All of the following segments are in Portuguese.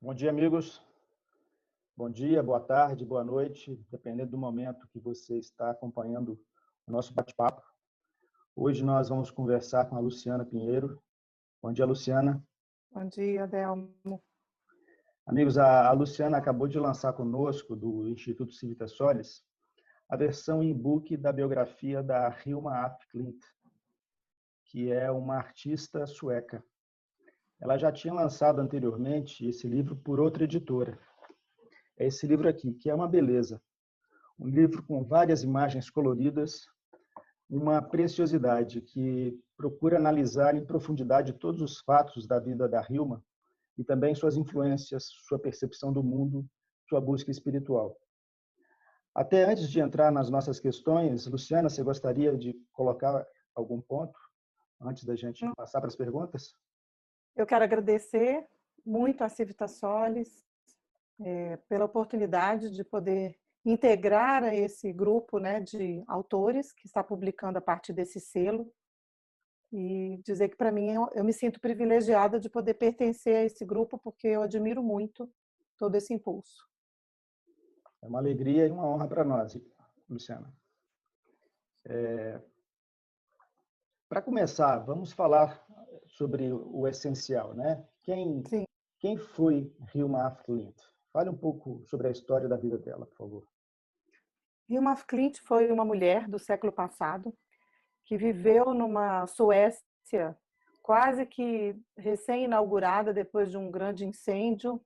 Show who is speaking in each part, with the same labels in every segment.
Speaker 1: Bom dia, amigos. Bom dia, boa tarde, boa noite, dependendo do momento que você está acompanhando o nosso bate-papo. Hoje nós vamos conversar com a Luciana Pinheiro. Bom dia, Luciana.
Speaker 2: Bom dia, Delmo.
Speaker 1: Amigos, a Luciana acabou de lançar conosco, do Instituto Civitas Solis, a versão e-book da biografia da Hilma af Klint, que é uma artista sueca. Ela já tinha lançado anteriormente esse livro por outra editora. É esse livro aqui, que é uma beleza. Um livro com várias imagens coloridas, uma preciosidade que procura analisar em profundidade todos os fatos da vida da Hilma e também suas influências, sua percepção do mundo, sua busca espiritual. Até antes de entrar nas nossas questões, Luciana, você gostaria de colocar algum ponto antes da gente passar para as perguntas?
Speaker 2: Eu quero agradecer muito à Civitas Solis pela oportunidade de poder integrar a esse grupo, né, de autores que está publicando a partir desse selo e dizer que, para mim, eu me sinto privilegiada de poder pertencer a esse grupo porque eu admiro muito todo esse impulso.
Speaker 1: É uma alegria e uma honra para nós, Luciana. Para começar, vamos falar sobre o essencial, né?
Speaker 2: Sim.
Speaker 1: Quem foi Hilma af Klint? Fale um pouco sobre a história da vida dela, por favor.
Speaker 2: Hilma af Klint foi uma mulher do século passado que viveu numa Suécia quase que recém-inaugurada depois de um grande incêndio.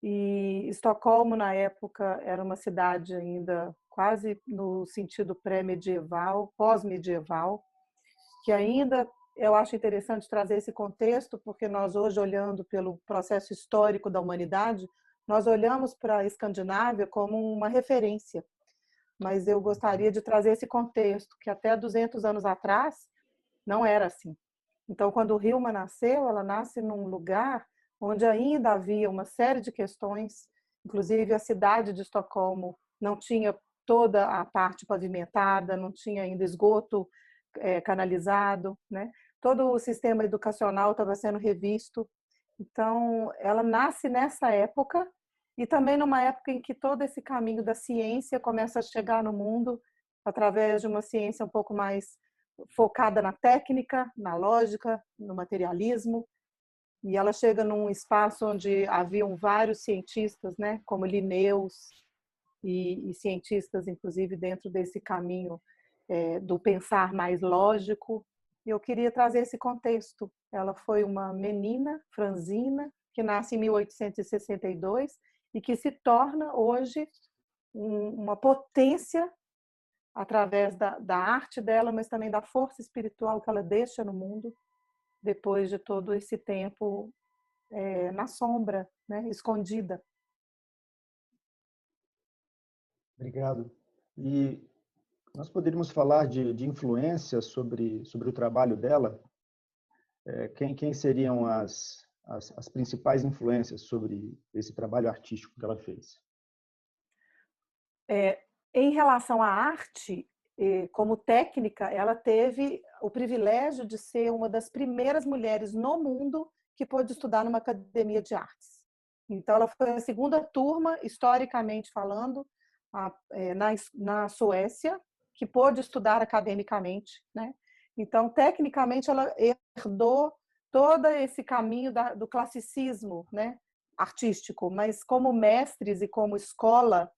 Speaker 2: E Estocolmo, na época, era uma cidade ainda quase no sentido pré-medieval, pós-medieval, que ainda eu acho interessante trazer esse contexto, porque nós hoje, olhando pelo processo histórico da humanidade, nós olhamos para a Escandinávia como uma referência, mas eu gostaria de trazer esse contexto, que até 200 anos atrás não era assim. Então, quando Hilma nasceu, ela nasce num lugar onde ainda havia uma série de questões, inclusive a cidade de Estocolmo não tinha toda a parte pavimentada, não tinha ainda esgoto canalizado, né? Todo o sistema educacional estava sendo revisto. Então, ela nasce nessa época e também numa época em que todo esse caminho da ciência começa a chegar no mundo através de uma ciência um pouco mais focada na técnica, na lógica, no materialismo. E ela chega num espaço onde haviam vários cientistas, né, como Linnaeus e cientistas, inclusive, dentro desse caminho do pensar mais lógico. E eu queria trazer esse contexto. Ela foi uma menina franzina que nasce em 1862 e que se torna hoje uma potência através da arte dela, mas também da força espiritual que ela deixa no mundo depois de todo esse tempo na sombra, né, escondida.
Speaker 1: Obrigado. E nós poderíamos falar de influência sobre o trabalho dela? Quem seriam as principais influências sobre esse trabalho artístico que ela fez?
Speaker 2: Em relação à arte, como técnica, ela teve o privilégio de ser uma das primeiras mulheres no mundo que pôde estudar numa academia de artes. Então, ela foi a segunda turma, historicamente falando, na Suécia, que pôde estudar academicamente, né? Então, tecnicamente, ela herdou todo esse caminho do classicismo, né, artístico, mas como mestres e como escola,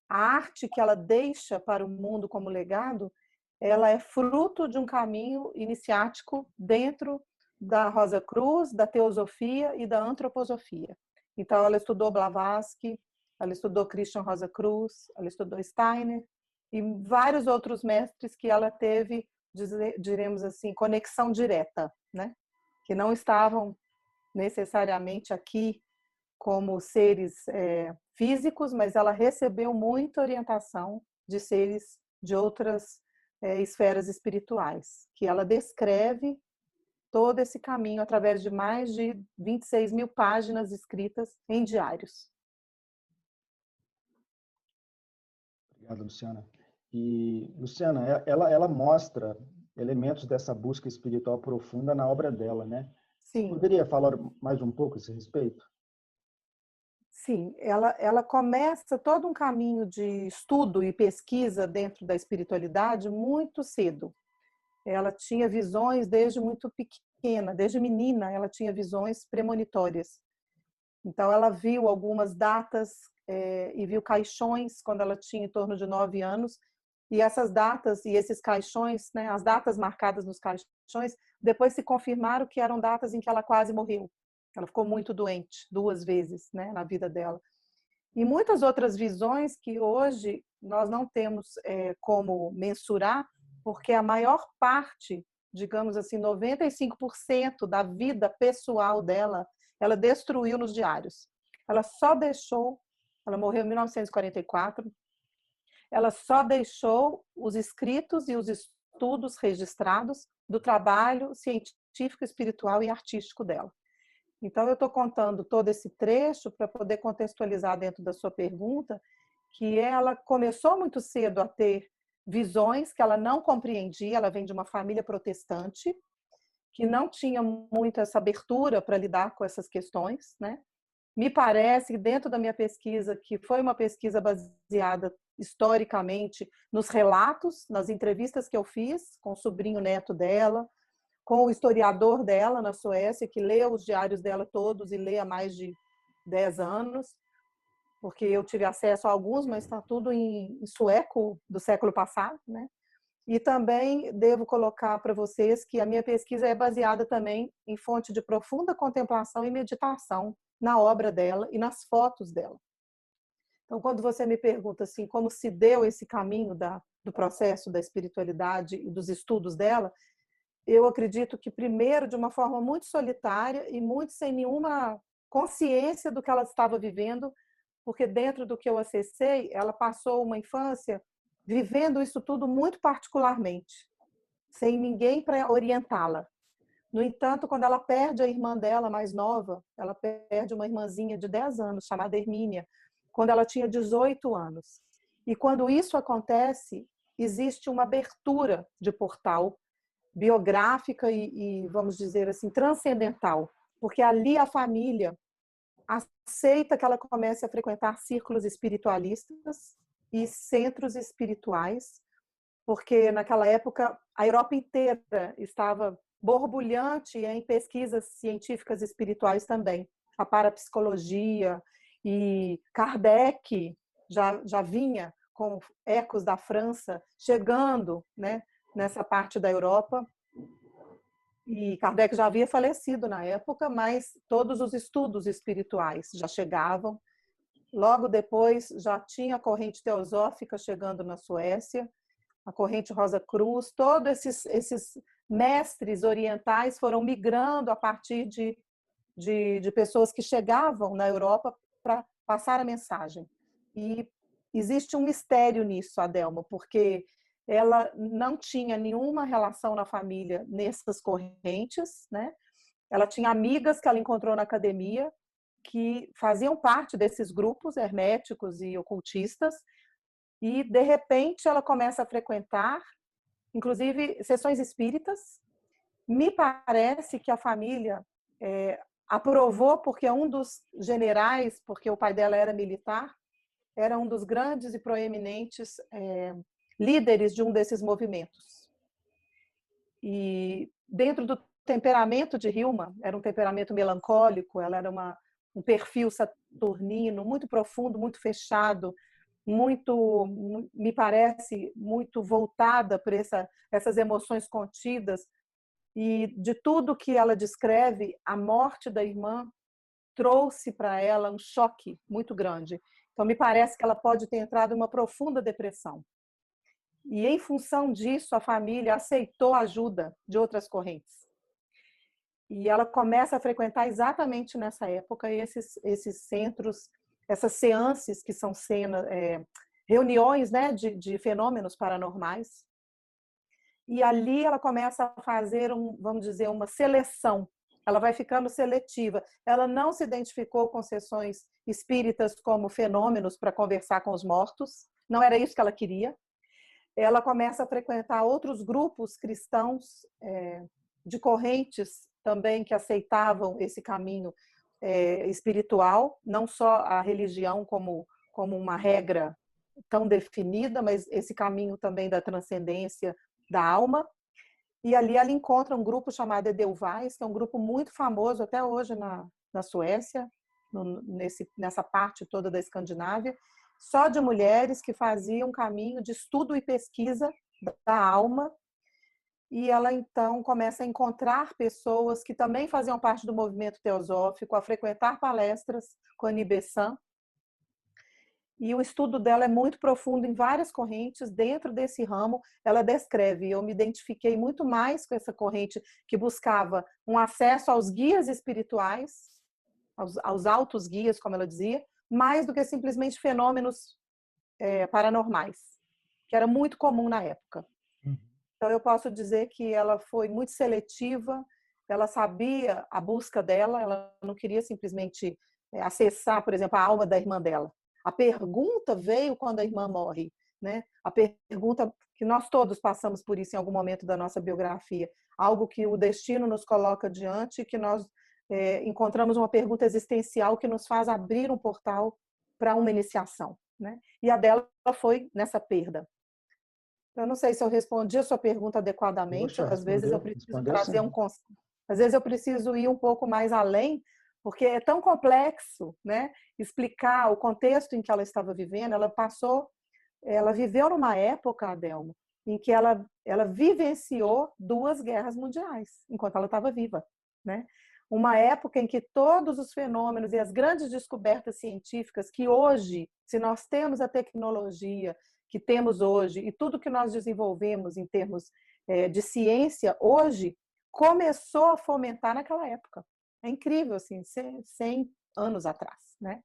Speaker 2: a arte que ela deixa para o mundo como legado, ela é fruto de um caminho iniciático dentro da Rosa Cruz, da teosofia e da antroposofia. Então, ela estudou Blavatsky, ela estudou Christian Rosa Cruz, ela estudou Steiner e vários outros mestres que ela teve, diremos assim, conexão direta, né? Que não estavam necessariamente aqui como seres físicos, mas ela recebeu muita orientação de seres de outras esferas espirituais, que ela descreve todo esse caminho através de mais de 26 mil páginas escritas em diários.
Speaker 1: Obrigado, Luciana. E, Luciana, ela mostra elementos dessa busca espiritual profunda na obra dela, né? Você
Speaker 2: Sim,
Speaker 1: poderia falar mais um pouco a esse respeito?
Speaker 2: Sim, ela começa todo um caminho de estudo e pesquisa dentro da espiritualidade muito cedo. Ela tinha visões desde muito pequena, desde menina, ela tinha visões premonitórias. Então, ela viu algumas datas e viu caixões quando ela tinha em torno de 9 anos. E essas datas e esses caixões, né, as datas marcadas nos caixões, depois se confirmaram que eram datas em que ela quase morreu. Ela ficou muito doente 2 vezes, né, na vida dela. E muitas outras visões que hoje nós não temos como mensurar, porque a maior parte, digamos assim, 95% da vida pessoal dela, ela destruiu nos diários. Ela só deixou, ela morreu em 1944, ela só deixou os escritos e os estudos registrados do trabalho científico, espiritual e artístico dela. Então, eu estou contando todo esse trecho para poder contextualizar dentro da sua pergunta, que ela começou muito cedo a ter visões que ela não compreendia. Ela vem de uma família protestante, que não tinha muito essa abertura para lidar com essas questões, né? Me parece, dentro da minha pesquisa, que foi uma pesquisa baseada historicamente nos relatos, nas entrevistas que eu fiz com o sobrinho neto dela, com o historiador dela na Suécia, que lê os diários dela todos e lê há mais de 10 anos, porque eu tive acesso a alguns, mas está tudo em sueco do século passado, né? E também devo colocar para vocês que a minha pesquisa é baseada também em fonte de profunda contemplação e meditação na obra dela e nas fotos dela. Então, quando você me pergunta assim, como se deu esse caminho do processo da espiritualidade e dos estudos dela, eu acredito que primeiro de uma forma muito solitária e muito sem nenhuma consciência do que ela estava vivendo, porque dentro do que eu acessei, ela passou uma infância vivendo isso tudo muito particularmente, sem ninguém para orientá-la. No entanto, quando ela perde a irmã dela mais nova, ela perde uma irmãzinha de 10 anos, chamada Hermínia, quando ela tinha 18 anos. E quando isso acontece, existe uma abertura de portal biográfica e, vamos dizer assim, transcendental, porque ali a família aceita que ela comece a frequentar círculos espiritualistas e centros espirituais, porque naquela época a Europa inteira estava borbulhante em pesquisas científicas espirituais também, a parapsicologia, e Kardec já vinha com ecos da França chegando, né, nessa parte da Europa. E Kardec já havia falecido na época, mas todos os estudos espirituais já chegavam. Logo depois já tinha a corrente teosófica chegando na Suécia, a corrente Rosa Cruz, todos esses mestres orientais foram migrando a partir de pessoas que chegavam na Europa para passar a mensagem. E existe um mistério nisso, Adelma, porque ela não tinha nenhuma relação na família nessas correntes, né? Ela tinha amigas que ela encontrou na academia que faziam parte desses grupos herméticos e ocultistas, e de repente ela começa a frequentar, inclusive, sessões espíritas. Me parece que a família aprovou, porque um dos generais, porque o pai dela era militar, era um dos grandes e proeminentes líderes de um desses movimentos. E dentro do temperamento de Hilma, era um temperamento melancólico, ela era um perfil saturnino, muito profundo, muito fechado, muito, me parece, muito voltada para essas emoções contidas. E de tudo que ela descreve, a morte da irmã trouxe para ela um choque muito grande. Então, me parece que ela pode ter entrado em uma profunda depressão. E, em função disso, a família aceitou a ajuda de outras correntes. E ela começa a frequentar exatamente nessa época esses centros, essas seances, que são reuniões, né, de fenômenos paranormais. E ali ela começa a fazer, vamos dizer, uma seleção. Ela vai ficando seletiva. Ela não se identificou com sessões espíritas como fenômenos para conversar com os mortos. Não era isso que ela queria. Ela começa a frequentar outros grupos cristãos de correntes também que aceitavam esse caminho espiritual, não só a religião como uma regra tão definida, mas esse caminho também da transcendência da alma. E ali ela encontra um grupo chamado Edelweiss, que é um grupo muito famoso até hoje na Suécia, nessa parte toda da Escandinávia, só de mulheres que faziam um caminho de estudo e pesquisa da alma. E ela então começa a encontrar pessoas que também faziam parte do movimento teosófico, a frequentar palestras com a Annie Besant. E o estudo dela é muito profundo em várias correntes. Dentro desse ramo, ela descreve, eu me identifiquei muito mais com essa corrente que buscava um acesso aos guias espirituais, aos altos guias, como ela dizia, mais do que simplesmente fenômenos paranormais, que era muito comum na época. Então, eu posso dizer que ela foi muito seletiva, ela sabia a busca dela, ela não queria simplesmente acessar, por exemplo, a alma da irmã dela. A pergunta veio quando a irmã morre, né? A pergunta que nós todos passamos por isso em algum momento da nossa biografia, algo que o destino nos coloca diante, que nós encontramos uma pergunta existencial que nos faz abrir um portal para uma iniciação, né? E a dela foi nessa perda. Eu não sei se eu respondi a sua pergunta adequadamente.
Speaker 1: Poxa,
Speaker 2: Às vezes eu preciso
Speaker 1: respondeu
Speaker 2: trazer
Speaker 1: sim.
Speaker 2: às vezes eu preciso ir um pouco mais além, porque é tão complexo, né? Explicar o contexto em que ela estava vivendo. Ela viveu numa época, Adelmo, em que ela vivenciou 2 guerras mundiais enquanto ela estava viva, né? Uma época em que todos os fenômenos e as grandes descobertas científicas que hoje, se nós temos a tecnologia que temos hoje e tudo que nós desenvolvemos em termos de ciência hoje, começou a fomentar naquela época. É incrível, assim, 100 anos atrás, né?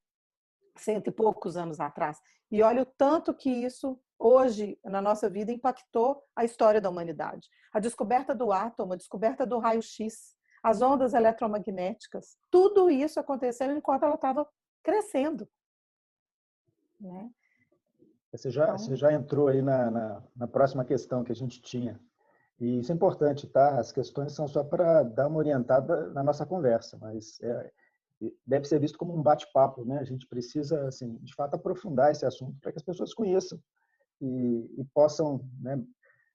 Speaker 2: 100 e poucos anos atrás. E olha o tanto que isso, hoje, na nossa vida, impactou a história da humanidade. A descoberta do átomo, a descoberta do raio-x, as ondas eletromagnéticas, tudo isso aconteceu enquanto ela estava crescendo, né?
Speaker 1: Você já entrou aí na próxima questão que a gente tinha. E isso é importante, tá? As questões são só para dar uma orientada na nossa conversa, mas deve ser visto como um bate-papo, né? A gente precisa, assim, de fato, aprofundar esse assunto para que as pessoas conheçam e possam, né,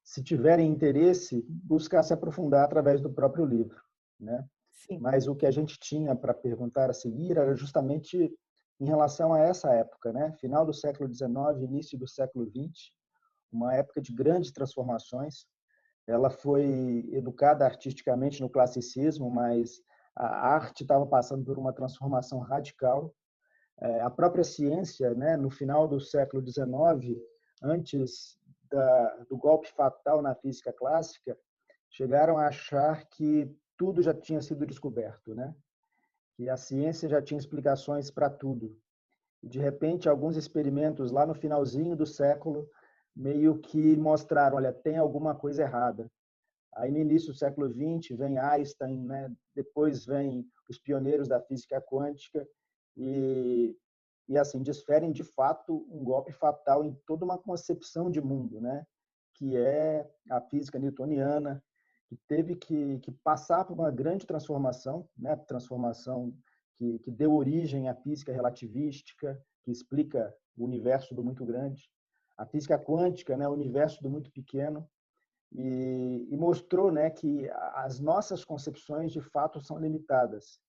Speaker 1: se tiverem interesse, buscar se aprofundar através do próprio livro, né?
Speaker 2: Sim.
Speaker 1: Mas o que a gente tinha para perguntar a seguir era justamente em relação a essa época, né? Final do século XIX, início do século XX, uma época de grandes transformações. Ela foi educada artisticamente no classicismo, mas a arte estava passando por uma transformação radical. A própria ciência, né, no final do século XIX, antes do golpe fatal na física clássica, chegaram a achar que tudo já tinha sido descoberto, né? Que a ciência já tinha explicações para tudo. De repente, alguns experimentos lá no finalzinho do século meio que mostraram, olha, tem alguma coisa errada. Aí no início do século XX vem Einstein, né? Depois vem os pioneiros da física quântica e assim desferem de fato um golpe fatal em toda uma concepção de mundo, né? Que é a física newtoniana, que teve que passar por uma grande transformação, né? Transformação que deu origem à física relativística, que explica o universo do muito grande, a física quântica, né? O universo do muito pequeno, e mostrou, né, que as nossas concepções de fato são limitadas.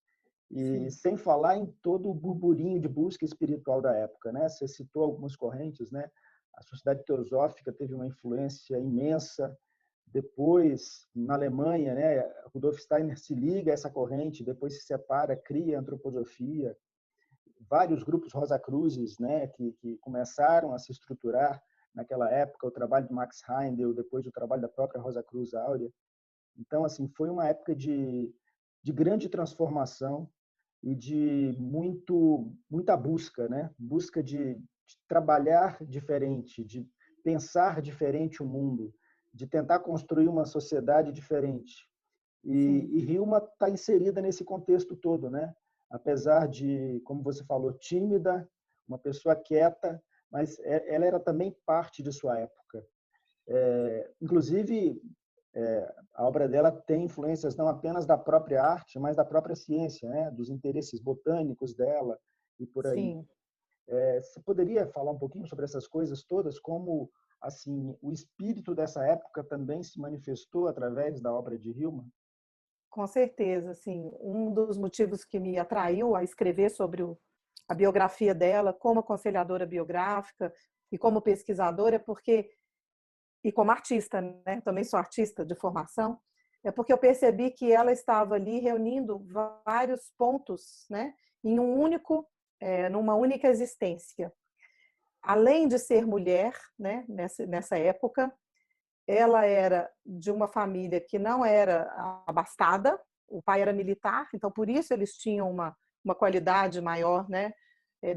Speaker 1: E
Speaker 2: Sim.
Speaker 1: sem falar em todo o burburinho de busca espiritual da época, né? Você citou algumas correntes, né? A Sociedade Teosófica teve uma influência imensa. Depois, na Alemanha, né, Rudolf Steiner se liga a essa corrente, depois se separa, cria a antroposofia. Vários grupos Rosacruzes, né, que começaram a se estruturar naquela época, o trabalho de Max Heindel, depois o trabalho da própria Rosa Cruz Áurea. Então, assim, foi uma época de grande transformação e de muita busca, né? Busca de trabalhar diferente, de pensar diferente o mundo, de tentar construir uma sociedade diferente. E Hilma está inserida nesse contexto todo, né? Apesar de, como você falou, tímida, uma pessoa quieta, mas ela era também parte de sua época. Inclusive, A obra dela tem influências não apenas da própria arte, mas da própria ciência, né? Dos interesses botânicos dela e por aí.
Speaker 2: Sim.
Speaker 1: Você poderia falar um pouquinho sobre essas coisas todas, como assim o espírito dessa época também se manifestou através da obra de Hillman?
Speaker 2: Com certeza, assim, um dos motivos que me atraiu a escrever sobre a biografia dela, como aconselhadora biográfica e como pesquisadora, é porque, e como artista, né? Também sou artista de formação, é porque eu percebi que ela estava ali reunindo vários pontos, né? Em um único, numa única existência. Além de ser mulher, né? Nessa época, ela era de uma família que não era abastada, o pai era militar, então por isso eles tinham uma qualidade maior, né,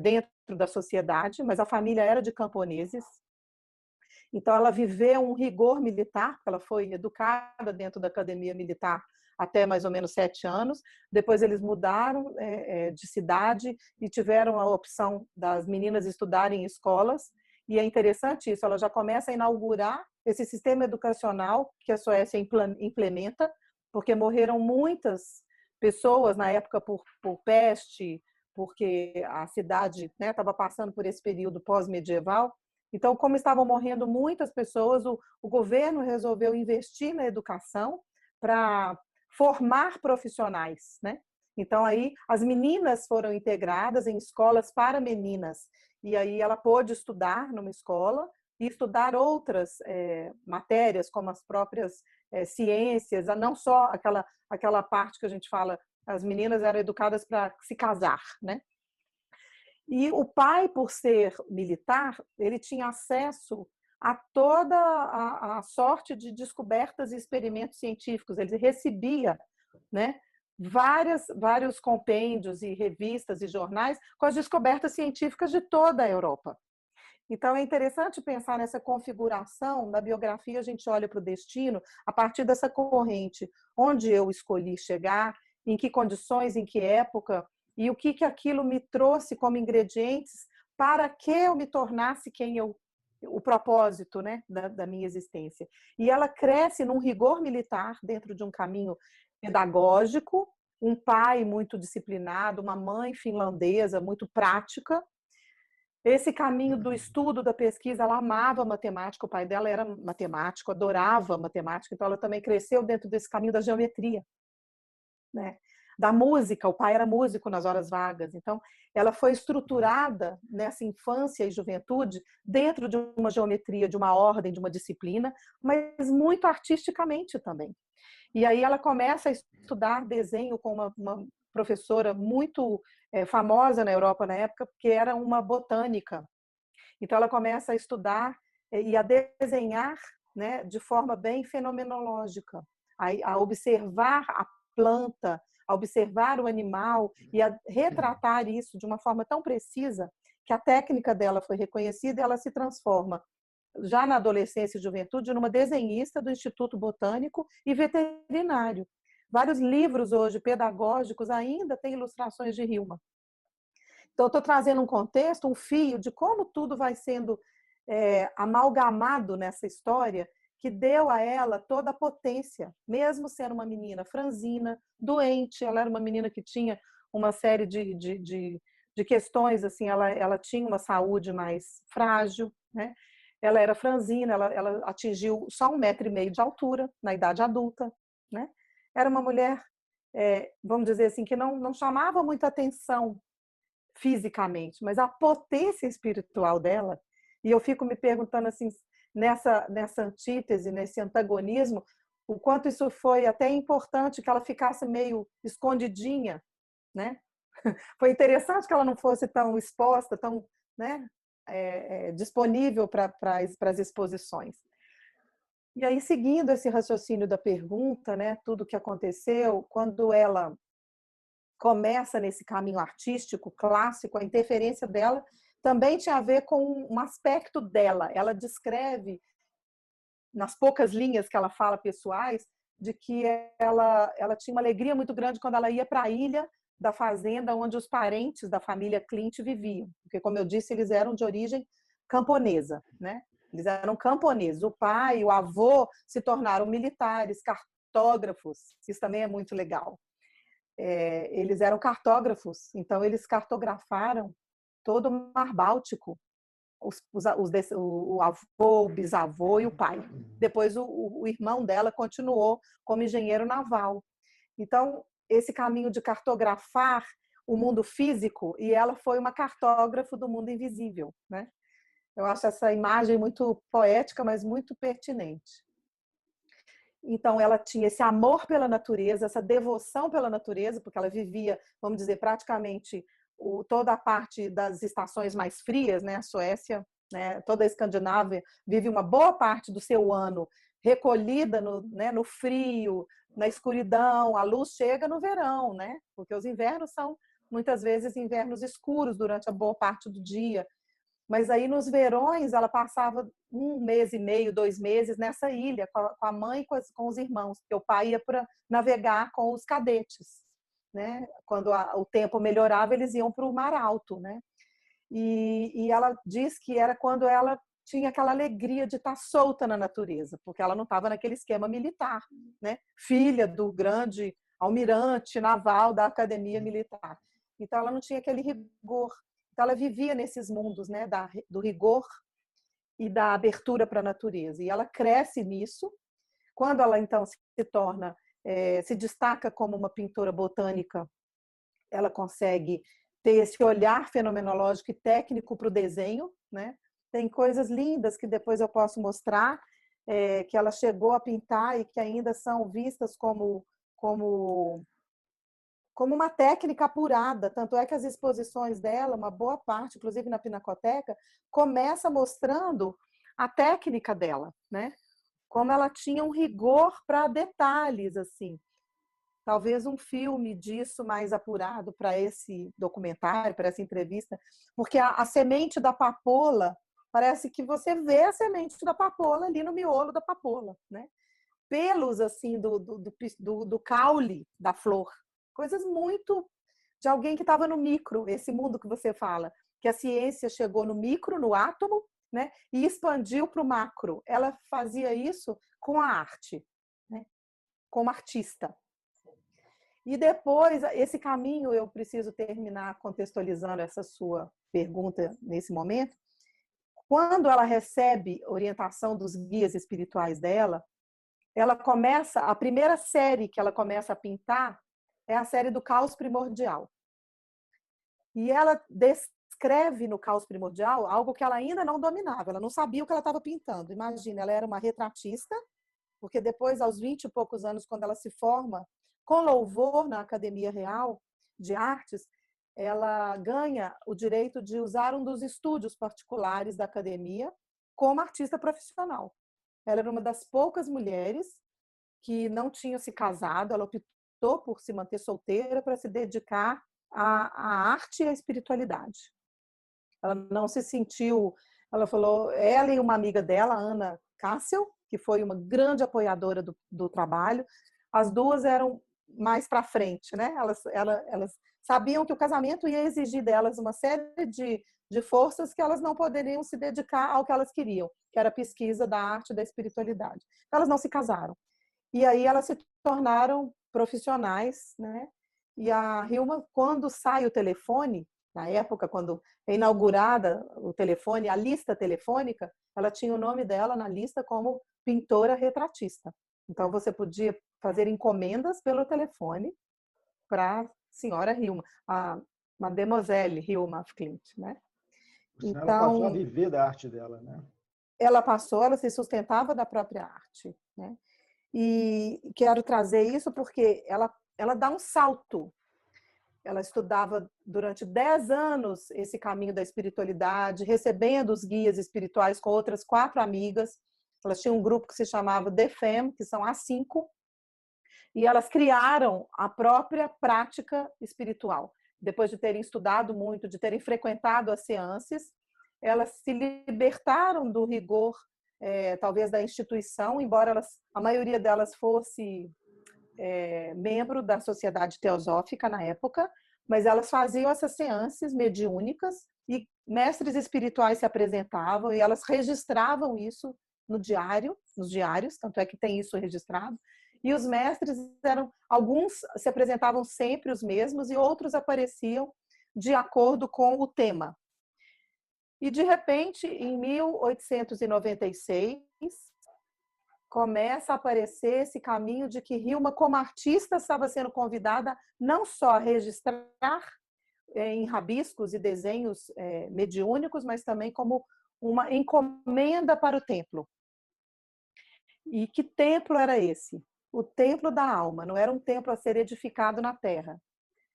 Speaker 2: dentro da sociedade, mas a família era de camponeses. Então ela viveu um rigor militar, ela foi educada dentro da academia militar até mais ou menos 7 anos. Depois eles mudaram de cidade e tiveram a opção das meninas estudarem em escolas. E é interessante isso, ela já começa a inaugurar esse sistema educacional que a Suécia implementa, porque morreram muitas pessoas na época por peste, porque a cidade estava passando por esse período pós-medieval. Então, como estavam morrendo muitas pessoas, o governo resolveu investir na educação para formar profissionais, né? Então, aí as meninas foram integradas em escolas para meninas. E aí ela pôde estudar numa escola e estudar outras matérias, como as próprias ciências, não só aquela parte que a gente fala, as meninas eram educadas para se casar, né? E o pai, por ser militar, ele tinha acesso a toda a sorte de descobertas e experimentos científicos. Ele recebia, né, vários compêndios e revistas e jornais com as descobertas científicas de toda a Europa. Então, é interessante pensar nessa configuração da biografia, a gente olha para o destino a partir dessa corrente, onde eu escolhi chegar, em que condições, em que época, e o que aquilo me trouxe como ingredientes para que eu me tornasse quem eu, o propósito, né, da minha existência. E ela cresce num rigor militar dentro de um caminho pedagógico, um pai muito disciplinado, uma mãe finlandesa muito prática. Esse caminho do estudo, da pesquisa, ela amava matemática, o pai dela era matemático, adorava matemática, então ela também cresceu dentro desse caminho da geometria, né? Da música, o pai era músico nas horas vagas, então ela foi estruturada nessa infância e juventude dentro de uma geometria, de uma ordem, de uma disciplina, mas muito artisticamente também. E aí ela começa a estudar desenho com uma professora muito famosa na Europa na época, porque era uma botânica. Então ela começa a estudar e a desenhar, né, de forma bem fenomenológica, a observar a planta, a observar o animal e a retratar isso de uma forma tão precisa que a técnica dela foi reconhecida e ela se transforma já na adolescência e juventude, numa desenhista do Instituto Botânico e veterinário. Vários livros hoje pedagógicos ainda têm ilustrações de Hillman. Então, estou trazendo um contexto, um fio de como tudo vai sendo amalgamado nessa história, que deu a ela toda a potência, mesmo sendo uma menina franzina, doente. Ela era uma menina que tinha uma série de questões, assim, ela tinha uma saúde mais frágil, né? Ela era franzina, ela atingiu só 1,5 m de altura na idade adulta, né? Era uma mulher, vamos dizer assim, que não chamava muita atenção fisicamente, mas a potência espiritual dela. E eu fico me perguntando assim, nessa antítese, nesse antagonismo, o quanto isso foi até importante que ela ficasse meio escondidinha, né? Foi interessante que ela não fosse tão exposta, tão, né, disponível para as exposições. E aí, seguindo esse raciocínio da pergunta, né, tudo que aconteceu, quando ela começa nesse caminho artístico clássico, a interferência dela também tinha a ver com um aspecto dela. Ela descreve, nas poucas linhas que ela fala pessoais, de que ela tinha uma alegria muito grande quando ela ia para a ilha da fazenda onde os parentes da família Clint viviam, porque, como eu disse, eles eram de origem camponesa, né? Eles eram camponeses. O pai e o avô se tornaram militares, cartógrafos. Isso também é muito legal. Eles eram cartógrafos, então eles cartografaram todo o Mar Báltico, o avô, o bisavô e o pai. Depois o irmão dela continuou como engenheiro naval. Então, esse caminho de cartografar o mundo físico, e ela foi uma cartógrafa do mundo invisível, né? Eu acho essa imagem muito poética, mas muito pertinente. Então, ela tinha esse amor pela natureza, essa devoção pela natureza, porque ela vivia, vamos dizer, praticamente toda a parte das estações mais frias, né? A Suécia, né? Toda a Escandinávia vive uma boa parte do seu ano recolhida no frio, na escuridão. A luz chega no verão, né? Porque os invernos são muitas vezes invernos escuros durante a boa parte do dia. Mas aí nos verões ela passava 1 mês e meio, 2 meses nessa ilha com a mãe e com os irmãos, porque o pai ia para navegar com os cadetes, né? Quando o tempo melhorava, eles iam para o Mar Alto, né? E ela diz que era quando ela tinha aquela alegria de estar solta na natureza, porque ela não estava naquele esquema militar, né? Filha do grande almirante naval da Academia Militar. Então ela não tinha aquele rigor. Então ela vivia nesses mundos, né, do rigor e da abertura para a natureza. E ela cresce nisso. Quando ela então se destaca como uma pintora botânica, ela consegue ter esse olhar fenomenológico e técnico para o desenho, né? Tem coisas lindas que depois eu posso mostrar, que ela chegou a pintar e que ainda são vistas como uma técnica apurada, tanto é que as exposições dela, uma boa parte, inclusive na Pinacoteca, começa mostrando a técnica dela, né? Como ela tinha um rigor para detalhes, assim. Talvez um filme disso mais apurado para esse documentário, para essa entrevista, porque a semente da papoula, parece que você vê a semente da papoula ali no miolo da papoula, né? Pelos assim do caule da flor, coisas muito de alguém que estava no micro, esse mundo que você fala, que a ciência chegou no micro, no átomo, né, e expandiu para o macro. Ela fazia isso com a arte, né, como artista. E depois, esse caminho, eu preciso terminar contextualizando essa sua pergunta nesse momento. Quando ela recebe orientação dos guias espirituais dela, ela começa, a primeira série que ela começa a pintar é a série do Caos Primordial. E ela descreve no Caos Primordial algo que ela ainda não dominava, ela não sabia o que ela estava pintando. Imagina, ela era uma retratista, porque depois, aos 20 e poucos anos, quando ela se forma com louvor na Academia Real de Artes, ela ganha o direito de usar um dos estúdios particulares da academia como artista profissional. Ela era uma das poucas mulheres que não tinha se casado, ela optou por se manter solteira para se dedicar à arte e à espiritualidade. Ela não se sentiu, ela falou, ela e uma amiga dela, Ana Cássio, que foi uma grande apoiadora do trabalho, as duas eram mais para frente, né? Elas sabiam que o casamento ia exigir delas uma série de forças que elas não poderiam se dedicar ao que elas queriam, que era a pesquisa da arte e da espiritualidade. Então, elas não se casaram. E aí elas se tornaram profissionais, né? E a Hilma, quando sai o telefone, na época, quando é inaugurada o telefone, a lista telefônica, ela tinha o nome dela na lista como pintora retratista. Então, você podia fazer encomendas pelo telefone para a senhora Hilma, a Mademoiselle Hilma af Klint, né?
Speaker 1: Então, ela passou a
Speaker 2: Então,
Speaker 1: viver da arte dela, né?
Speaker 2: ela se sustentava da própria arte, né? E quero trazer isso porque ela dá um salto. Ela estudava durante 10 anos esse caminho da espiritualidade, recebendo os guias espirituais com outras 4 amigas. Elas tinham um grupo que se chamava The Fem, que são as 5, e elas criaram a própria prática espiritual. Depois de terem estudado muito, de terem frequentado as seances, elas se libertaram do rigor, talvez da instituição, embora a maioria delas fosse membro da Sociedade Teosófica na época, mas elas faziam essas seances mediúnicas e mestres espirituais se apresentavam e elas registravam isso no diário, nos diários, tanto é que tem isso registrado. E os mestres alguns se apresentavam sempre os mesmos e outros apareciam de acordo com o tema. E de repente, em 1896, começa a aparecer esse caminho de que Hilma, como artista, estava sendo convidada não só a registrar em rabiscos e desenhos mediúnicos, mas também como uma encomenda para o templo. E que templo era esse? O templo da alma, não era um templo a ser edificado na terra.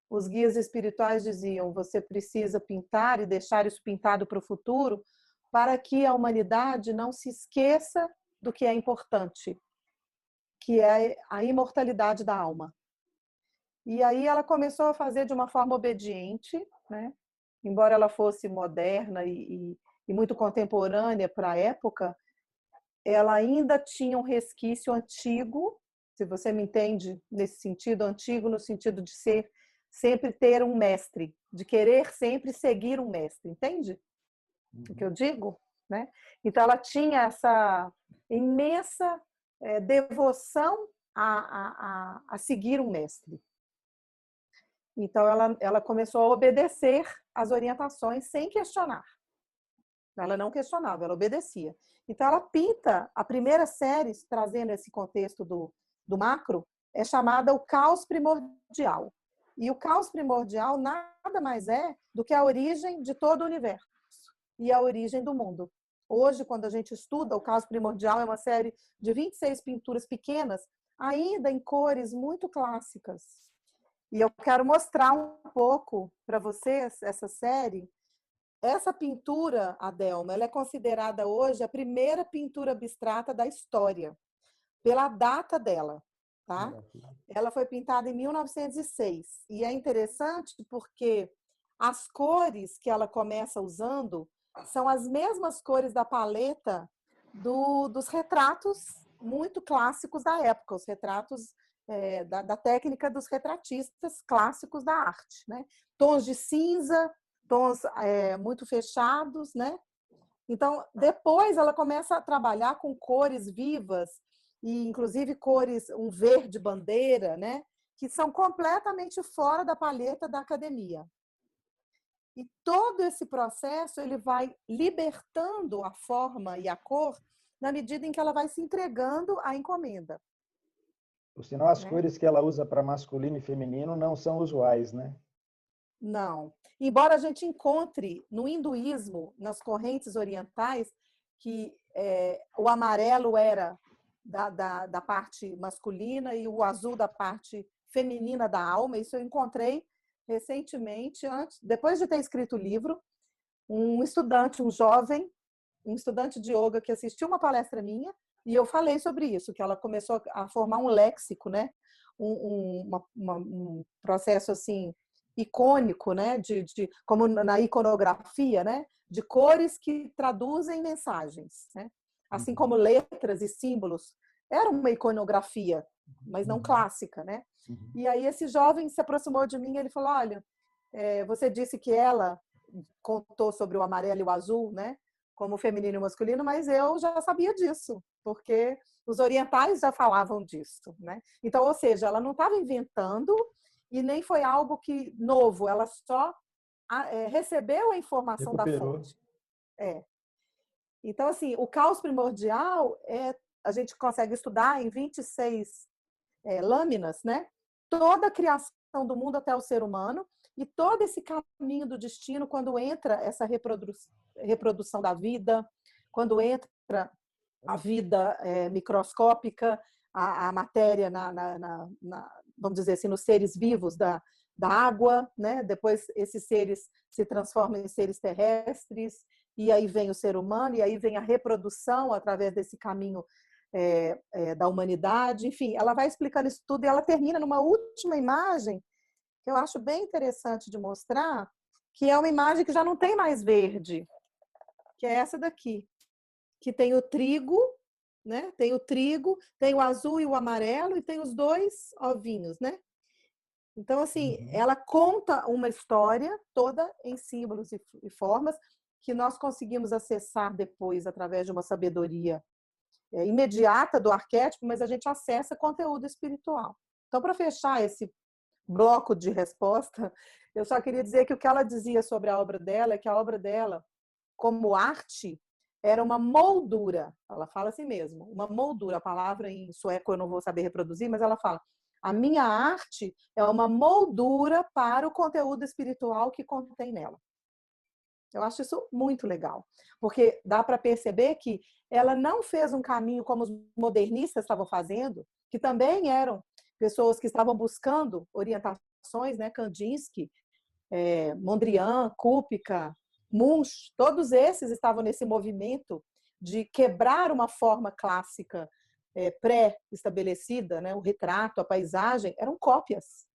Speaker 2: Os guias espirituais diziam: você precisa pintar e deixar isso pintado para o futuro, para que a humanidade não se esqueça do que é importante, que é a imortalidade da alma. E aí ela começou a fazer de uma forma obediente, né? Embora ela fosse moderna e muito contemporânea para a época, ela ainda tinha um resquício antigo, se você me entende nesse sentido, antigo no sentido de ser sempre ter um mestre, de querer sempre seguir um mestre, entende? O que eu digo? Né? Então ela tinha essa imensa devoção a seguir um mestre. Então ela começou a obedecer às orientações sem questionar. Ela não questionava, ela obedecia. Então ela pinta a primeira série, trazendo esse contexto do macro, é chamada O Caos Primordial. E o caos primordial nada mais é do que a origem de todo o universo e a origem do mundo. Hoje, quando a gente estuda, o caos primordial é uma série de 26 pinturas pequenas, ainda em cores muito clássicas. E eu quero mostrar um pouco para vocês essa série. Essa pintura, Adelma, ela é considerada hoje a primeira pintura abstrata da história, pela data dela. Tá? Ela foi pintada em 1906 e é interessante porque as cores que ela começa usando são as mesmas cores da paleta dos retratos muito clássicos da época, os retratos da técnica dos retratistas clássicos da arte, né? Tons de cinza, tons muito fechados, né? Então, depois ela começa a trabalhar com cores vivas, e inclusive cores, um verde bandeira, né? Que são completamente fora da paleta da academia. E todo esse processo ele vai libertando a forma e a cor na medida em que ela vai se entregando à encomenda.
Speaker 1: Por sinal, as cores que ela usa para masculino e feminino não são usuais, né?
Speaker 2: Não. Embora a gente encontre no hinduísmo, nas correntes orientais, que o amarelo era da parte masculina e o azul da parte feminina da alma. Isso eu encontrei recentemente, depois de ter escrito o livro, um estudante, um jovem, um estudante de yoga que assistiu uma palestra minha e eu falei sobre isso, que ela começou a formar um léxico, né? Um processo assim icônico, né? Como na iconografia, né? De cores que traduzem mensagens, né? Assim como letras e símbolos. Era uma iconografia, mas não clássica, né? E aí esse jovem se aproximou de mim e ele falou: olha, você disse que ela contou sobre o amarelo e o azul, né? Como feminino e masculino, mas eu já sabia disso, porque os orientais já falavam disso, né? Então, ou seja, ela não estava inventando e nem foi algo que novo, ela só recebeu a informação da fonte. Então, assim, o caos primordial a gente consegue estudar em 26 lâminas, né? Toda a criação do mundo até o ser humano e todo esse caminho do destino quando entra essa reprodução da vida, quando entra a vida microscópica, a matéria vamos dizer assim, nos seres vivos da água, né? Depois esses seres se transformam em seres terrestres, e aí vem o ser humano, e aí vem a reprodução através desse caminho da humanidade. Enfim, ela vai explicando isso tudo e ela termina numa última imagem que eu acho bem interessante de mostrar, que é uma imagem que já não tem mais verde, que é essa daqui, que tem o trigo, né? Tem o trigo, tem o azul e o amarelo e tem os dois ovinhos, né? Então, assim, ela conta uma história toda em símbolos e formas que nós conseguimos acessar depois através de uma sabedoria imediata do arquétipo, mas a gente acessa conteúdo espiritual. Então, para fechar esse bloco de resposta, eu só queria dizer que o que ela dizia sobre a obra dela é que a obra dela, como arte, era uma moldura. Ela fala assim mesmo, uma moldura. A palavra em sueco eu não vou saber reproduzir, mas ela fala: a minha arte é uma moldura para o conteúdo espiritual que contém nela. Eu acho isso muito legal, porque dá para perceber que ela não fez um caminho como os modernistas estavam fazendo, que também eram pessoas que estavam buscando orientações, né? Kandinsky, Mondrian, Kupka, Munch, todos esses estavam nesse movimento de quebrar uma forma clássica pré-estabelecida, né? O retrato, a paisagem, eram cópias.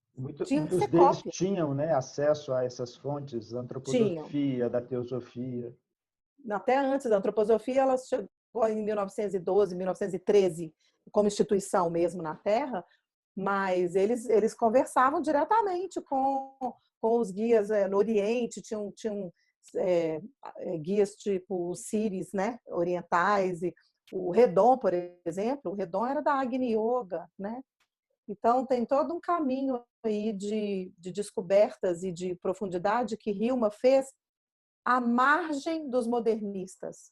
Speaker 2: Tinha que
Speaker 1: Muitos
Speaker 2: ser
Speaker 1: deles
Speaker 2: cópia.
Speaker 1: tinham, né, acesso a essas fontes da
Speaker 2: Tinham.
Speaker 1: antroposofia, da teosofia.
Speaker 2: Até antes da antroposofia, ela chegou em 1912, 1913, como instituição mesmo na Terra, mas eles conversavam diretamente com os guias no Oriente, tinham guias tipo os Siris, né, orientais, e o Redon, por exemplo, o Redon era da Agni Yoga, né? Então tem todo um caminho aí de descobertas e de profundidade que Hilma fez à margem dos modernistas,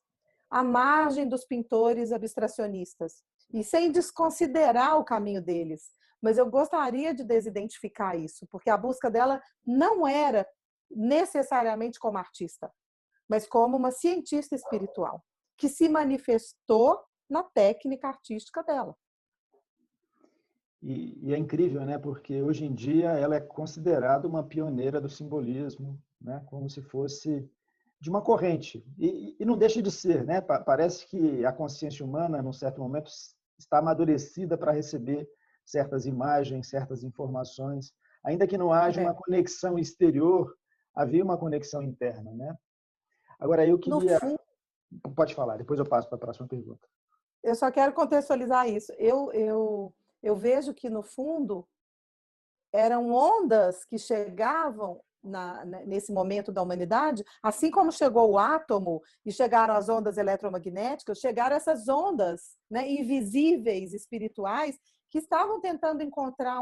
Speaker 2: à margem dos pintores abstracionistas, e sem desconsiderar o caminho deles. Mas eu gostaria de desidentificar isso, porque a busca dela não era necessariamente como artista, mas como uma cientista espiritual, que se manifestou na técnica artística dela.
Speaker 1: E é incrível, né? Porque hoje em dia ela é considerada uma pioneira do simbolismo, né? Como se fosse de uma corrente. E não deixa de ser, né? Parece que a consciência humana, num certo momento, está amadurecida para receber certas imagens, certas informações, ainda que não haja uma conexão exterior, havia uma conexão interna, né? Agora, eu
Speaker 2: No
Speaker 1: queria...
Speaker 2: fundo,
Speaker 1: Pode falar, depois eu passo para a próxima pergunta.
Speaker 2: eu só quero contextualizar isso. Eu vejo que, no fundo, eram ondas que chegavam nesse momento da humanidade, assim como chegou o átomo e chegaram as ondas eletromagnéticas, chegaram essas ondas, né, invisíveis, espirituais, que estavam tentando encontrar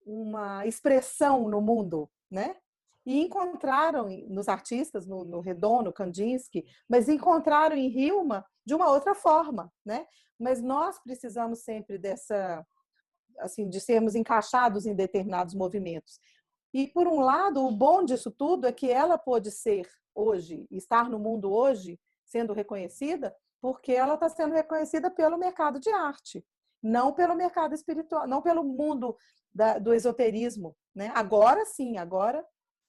Speaker 2: uma expressão no mundo, né? E encontraram nos artistas, no Redon, no Kandinsky, mas encontraram em Hilma de uma outra forma, né? Mas nós precisamos sempre dessa, assim, de sermos encaixados em determinados movimentos. E, por um lado, o bom disso tudo é que ela pôde ser hoje, estar no mundo hoje, sendo reconhecida, porque ela está sendo reconhecida pelo mercado de arte, não pelo mercado espiritual, não pelo mundo do esoterismo, né? Agora sim, agora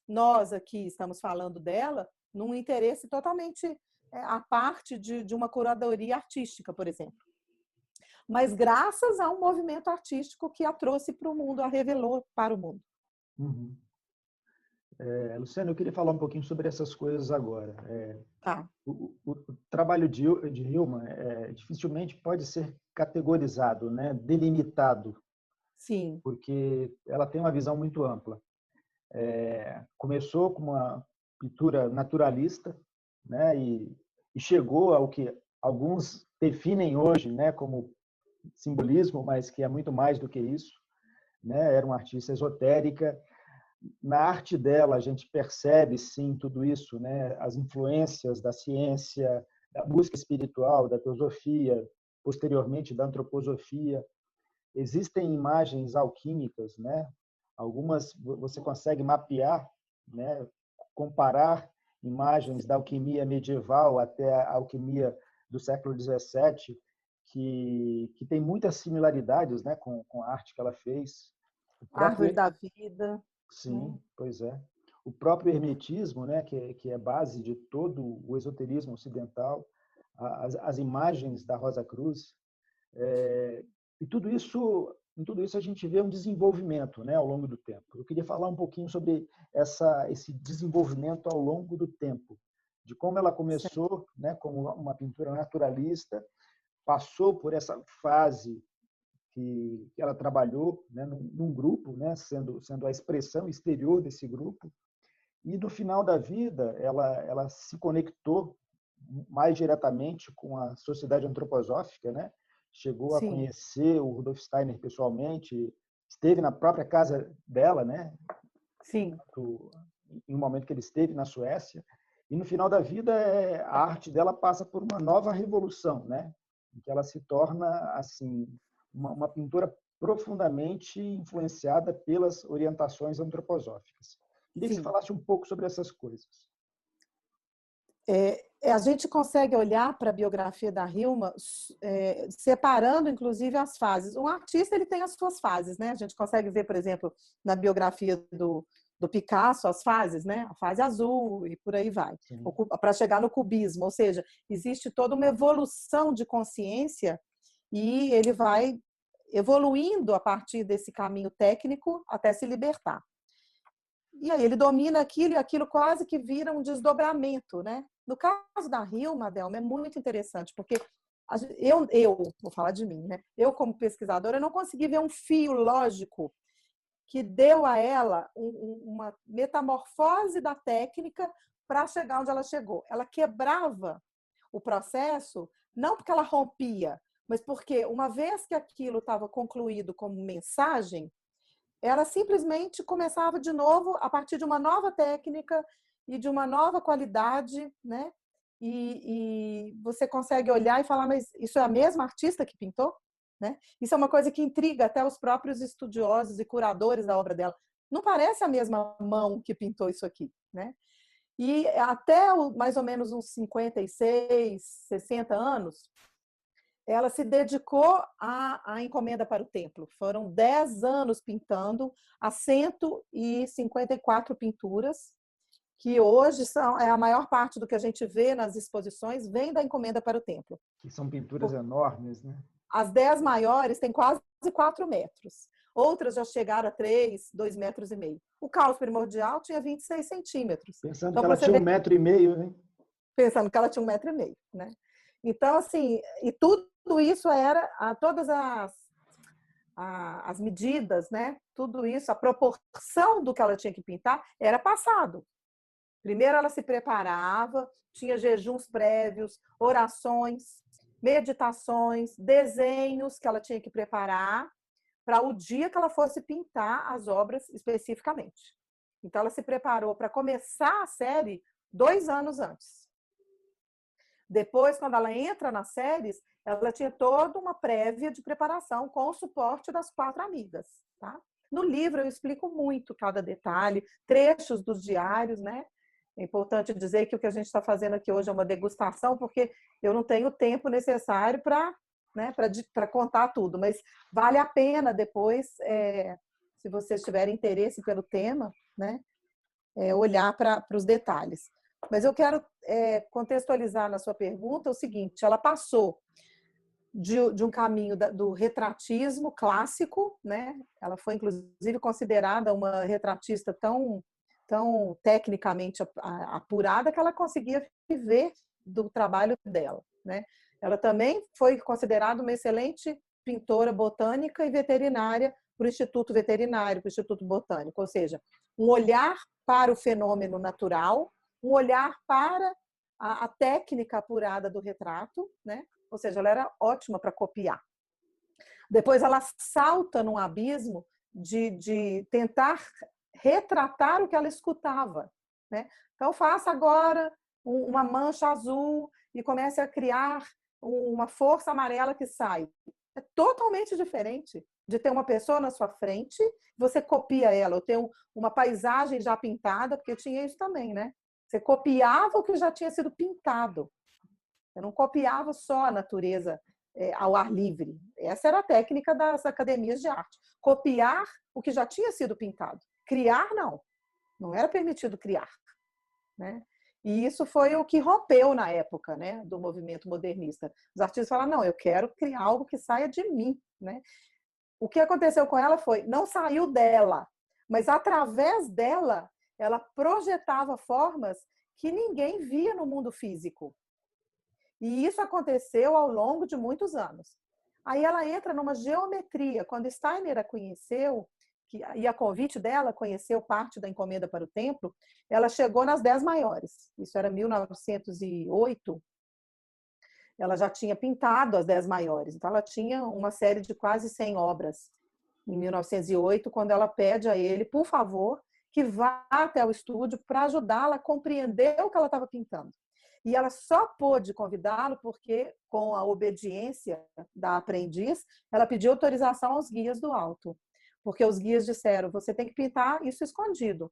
Speaker 2: nós aqui estamos falando dela num interesse totalmente à parte de uma curadoria artística, por exemplo. Mas graças a um movimento artístico que a trouxe para o mundo, a revelou para o mundo.
Speaker 1: Uhum. Luciano, eu queria falar um pouquinho sobre essas coisas agora.
Speaker 2: Tá.
Speaker 1: O trabalho de Hilma dificilmente pode ser categorizado, né, delimitado,
Speaker 2: Sim.
Speaker 1: porque ela tem uma visão muito ampla. Começou com uma pintura naturalista, né, e chegou ao que alguns definem hoje, né, como simbolismo, mas que é muito mais do que isso, né? Era uma artista esotérica. Na arte dela a gente percebe sim tudo isso, né? As influências da ciência, da música espiritual, da teosofia, posteriormente da antroposofia. Existem imagens alquímicas, né? Algumas você consegue mapear, né? Comparar imagens da alquimia medieval até a alquimia do século XVII, que tem muitas similaridades, né? Com a arte que ela fez. O
Speaker 2: Árvore
Speaker 1: próprio
Speaker 2: da vida. Né?
Speaker 1: Sim, pois é. O próprio hermetismo, né, que é base de todo o esoterismo ocidental, as imagens da Rosa Cruz, e tudo isso, em tudo isso a gente vê um desenvolvimento, né, ao longo do tempo. Eu queria falar um pouquinho sobre esse desenvolvimento ao longo do tempo, de como ela começou, né, como uma pintura naturalista, passou por essa fase que ela trabalhou, né, num grupo, né, sendo a expressão exterior desse grupo. E no final da vida, ela se conectou mais diretamente com a sociedade antroposófica, né? Chegou a
Speaker 2: Sim,
Speaker 1: conhecer o Rudolf Steiner pessoalmente, esteve na própria casa dela, né?
Speaker 2: sim,
Speaker 1: Em um momento que ele esteve na Suécia. E no final da vida, a arte dela passa por uma nova revolução, né? Em que ela se torna assim uma pintora profundamente influenciada pelas orientações antroposóficas. Queria que você
Speaker 2: sim.
Speaker 1: falasse um pouco sobre essas coisas.
Speaker 2: A gente consegue olhar para a biografia da Hilma separando, inclusive, as fases. Um artista ele tem as suas fases, né? A gente consegue ver, por exemplo, na biografia do Picasso, as fases, né? A fase azul e por aí vai, para chegar no cubismo. Ou seja, existe toda uma evolução de consciência e ele vai evoluindo a partir desse caminho técnico até se libertar. E aí ele domina aquilo e aquilo quase que vira um desdobramento, né? No caso da Hilma, Delma, é muito interessante, porque eu vou falar de mim, né? Eu, como pesquisadora, eu não consegui ver um fio lógico que deu a ela uma metamorfose da técnica para chegar onde ela chegou. Ela quebrava o processo, não porque ela rompia, mas porque uma vez que aquilo estava concluído como mensagem, ela simplesmente começava de novo a partir de uma nova técnica e de uma nova qualidade, né? E você consegue olhar e falar, mas isso é a mesma artista que pintou? Né? Isso é uma coisa que intriga até os próprios estudiosos e curadores da obra dela. Não parece a mesma mão que pintou isso aqui, né? E até mais ou menos uns 56, 60 anos, ela se dedicou à encomenda para o templo. Foram 10 anos pintando as 154 pinturas, que hoje é a maior parte do que a gente vê nas exposições, vem da encomenda para o templo.
Speaker 1: Que são pinturas enormes, né?
Speaker 2: As 10 maiores têm quase 4 metros. Outras já chegaram a 3, 2,5 metros. O caos primordial tinha 26 centímetros.
Speaker 1: Pensando
Speaker 2: Então,
Speaker 1: que ela
Speaker 2: para você
Speaker 1: tinha
Speaker 2: ver,
Speaker 1: 1,5 metro, né?
Speaker 2: pensando que ela tinha 1,5 metro, né? Então, assim, e tudo isso era, todas as medidas, né? Tudo isso, a proporção do que ela tinha que pintar era passado. Primeiro ela se preparava, tinha jejuns prévios, orações, meditações, desenhos que ela tinha que preparar para o dia que ela fosse pintar as obras especificamente. Então ela se preparou para começar a série 2 anos antes. Depois, quando ela entra nas séries, ela tinha toda uma prévia de preparação com o suporte das 4 amigas. Tá? No livro eu explico muito cada detalhe, trechos dos diários, né? É importante dizer que o que a gente está fazendo aqui hoje é uma degustação, porque eu não tenho o tempo necessário para, né, para contar tudo, mas vale a pena depois, se vocês tiverem interesse pelo tema, né, olhar para os detalhes. Mas eu quero contextualizar na sua pergunta o seguinte: ela passou de um caminho do retratismo clássico, né? Ela foi inclusive considerada uma retratista tão tecnicamente apurada que ela conseguia viver do trabalho dela, né? Ela também foi considerada uma excelente pintora botânica e veterinária para o Instituto Veterinário, para o Instituto Botânico, ou seja, um olhar para o fenômeno natural, um olhar para a técnica apurada do retrato, né? Ou seja, ela era ótima para copiar. Depois ela salta num abismo de tentar retratar o que ela escutava, né? Então faça agora uma mancha azul e comece a criar uma força amarela que sai. É totalmente diferente de ter uma pessoa na sua frente, você copia ela, ou ter uma paisagem já pintada, porque tinha isso também, né? Você copiava o que já tinha sido pintado. Eu não copiava só a natureza ao ar livre. Essa era a técnica das academias de arte. Copiar o que já tinha sido pintado. Criar, não. Não era permitido criar. Né? E isso foi o que rompeu na época, né, do movimento modernista. Os artistas falaram, não, eu quero criar algo que saia de mim. Né? O que aconteceu com ela foi, não saiu dela, mas através dela, ela projetava formas que ninguém via no mundo físico. E isso aconteceu ao longo de muitos anos. Aí ela entra numa geometria. Quando Steiner a conheceu, e a convite dela, conheceu parte da encomenda para o templo, ela chegou nas 10 maiores. Isso era 1908. Ela já tinha pintado as 10 maiores. Então, ela tinha uma série de quase 100 obras. Em 1908, quando ela pede a ele, por favor, que vá até o estúdio para ajudá-la a compreender o que ela estava pintando. E ela só pôde convidá-lo porque, com a obediência da aprendiz, ela pediu autorização aos guias do alto. Porque os guias disseram, você tem que pintar isso escondido.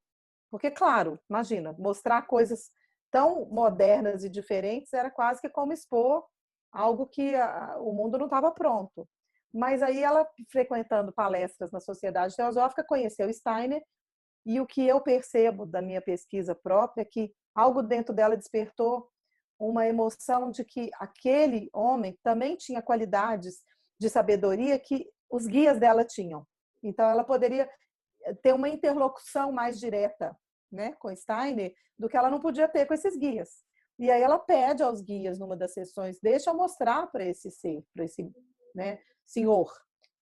Speaker 2: Porque, claro, imagina, mostrar coisas tão modernas e diferentes era quase que como expor algo que o mundo não estava pronto. Mas aí ela, frequentando palestras na Sociedade Teosófica, conheceu Steiner, e o que eu percebo da minha pesquisa própria é que algo dentro dela despertou uma emoção de que aquele homem também tinha qualidades de sabedoria que os guias dela tinham. Então, ela poderia ter uma interlocução mais direta, né, com Steiner do que ela não podia ter com esses guias. E aí ela pede aos guias, numa das sessões, deixa eu mostrar para esse ser, para esse, né, senhor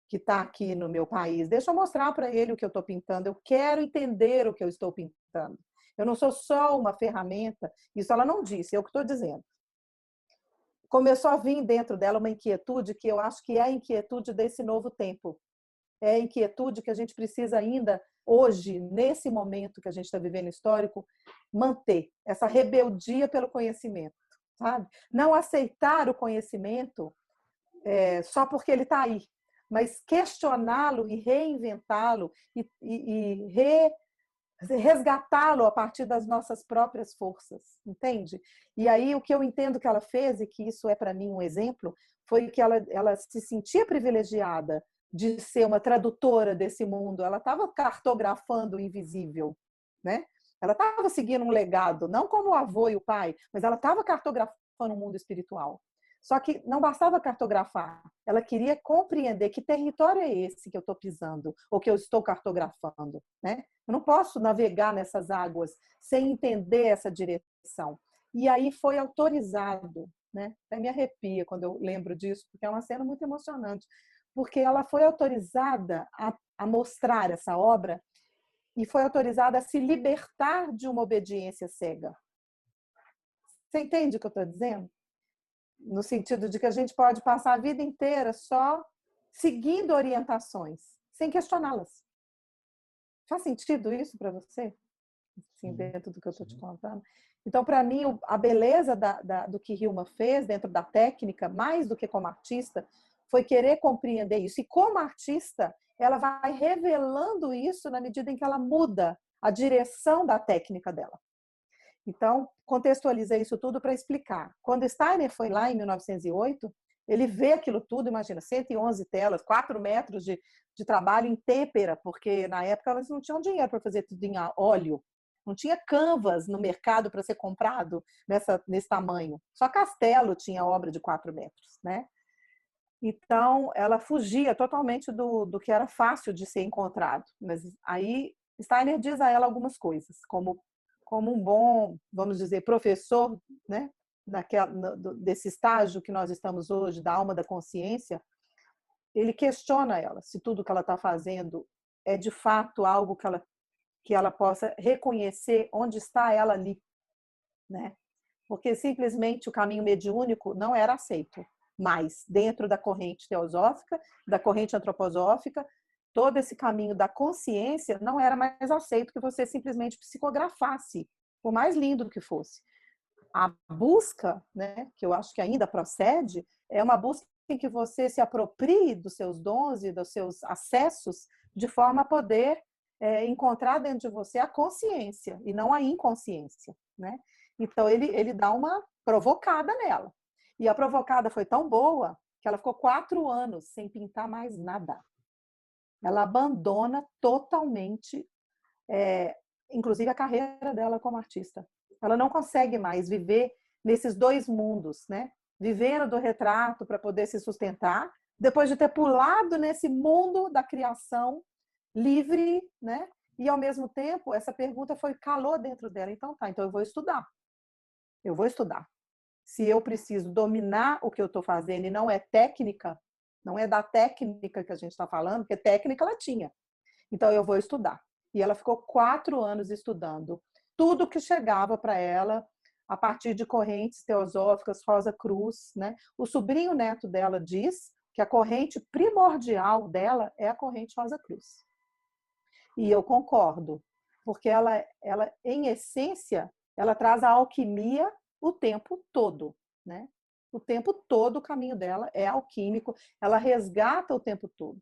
Speaker 2: que está aqui no meu país, deixa eu mostrar para ele o que eu estou pintando, eu quero entender o que eu estou pintando. Eu não sou só uma ferramenta, isso ela não disse, é o que estou dizendo. Começou a vir dentro dela uma inquietude que eu acho que é a inquietude desse novo tempo. É a inquietude que a gente precisa ainda, hoje, nesse momento que a gente está vivendo histórico, manter essa rebeldia pelo conhecimento, sabe? Não aceitar o conhecimento só porque ele está aí, mas questioná-lo e reinventá-lo e resgatá-lo a partir das nossas próprias forças, entende? E aí o que eu entendo que ela fez, e que isso é para mim um exemplo, foi que ela se sentia privilegiada de ser uma tradutora desse mundo, ela estava cartografando o invisível, né? Ela estava seguindo um legado, não como o avô e o pai, mas ela estava cartografando o mundo espiritual. Só que não bastava cartografar, ela queria compreender que território é esse que eu estou pisando, ou que eu estou cartografando, né? Eu não posso navegar nessas águas sem entender essa direção. E aí foi autorizado, né? Até me arrepia quando eu lembro disso, porque é uma cena muito emocionante, porque ela foi autorizada a mostrar essa obra e foi autorizada a se libertar de uma obediência cega. Você entende o que eu estou dizendo? No sentido de que a gente pode passar a vida inteira só seguindo orientações, sem questioná-las. Faz sentido isso para você? Assim, dentro do que eu estou te contando? Então, para mim, a beleza do que Hilma fez dentro da técnica, mais do que como artista, foi querer compreender isso. E como artista, ela vai revelando isso na medida em que ela muda a direção da técnica dela. Então, contextualizei isso tudo para explicar. Quando Steiner foi lá em 1908, ele vê aquilo tudo, imagina, 111 telas, 4 metros de trabalho em têmpera, porque na época elas não tinham dinheiro para fazer tudo em óleo. Não tinha canvas no mercado para ser comprado nesse tamanho. Só Castelo tinha obra de 4 metros, né? Então, ela fugia totalmente do que era fácil de ser encontrado. Mas aí, Steiner diz a ela algumas coisas, como um bom, vamos dizer, professor, né, desse estágio que nós estamos hoje, da alma da consciência, ele questiona ela, se tudo que ela está fazendo é de fato algo que ela possa reconhecer onde está ela ali, né? Porque simplesmente o caminho mediúnico não era aceito mais dentro da corrente teosófica, da corrente antroposófica, todo esse caminho da consciência não era mais aceito que você simplesmente psicografasse, por mais lindo que fosse. A busca, né, que eu acho que ainda procede, é uma busca em que você se aproprie dos seus dons e dos seus acessos de forma a poder encontrar dentro de você a consciência e não a inconsciência, né? Então ele dá uma provocada nela. E a provocada foi tão boa que ela ficou 4 anos sem pintar mais nada. Ela abandona totalmente, inclusive a carreira dela como artista. Ela não consegue mais viver nesses dois mundos, né? Vivendo do retrato para poder se sustentar, depois de ter pulado nesse mundo da criação livre, né? E ao mesmo tempo essa pergunta calou dentro dela. Então eu vou estudar. Eu vou estudar. Se eu preciso dominar o que eu estou fazendo e não é técnica, Não é da técnica que a gente está falando, porque técnica ela tinha. Então, eu vou estudar. E ela ficou 4 anos estudando tudo que chegava para ela, a partir de correntes teosóficas, Rosa Cruz, né? O sobrinho neto dela diz que a corrente primordial dela é a corrente Rosa Cruz. E eu concordo, porque ela em essência, ela traz a alquimia o tempo todo, né? O tempo todo o caminho dela é alquímico, ela resgata o tempo todo.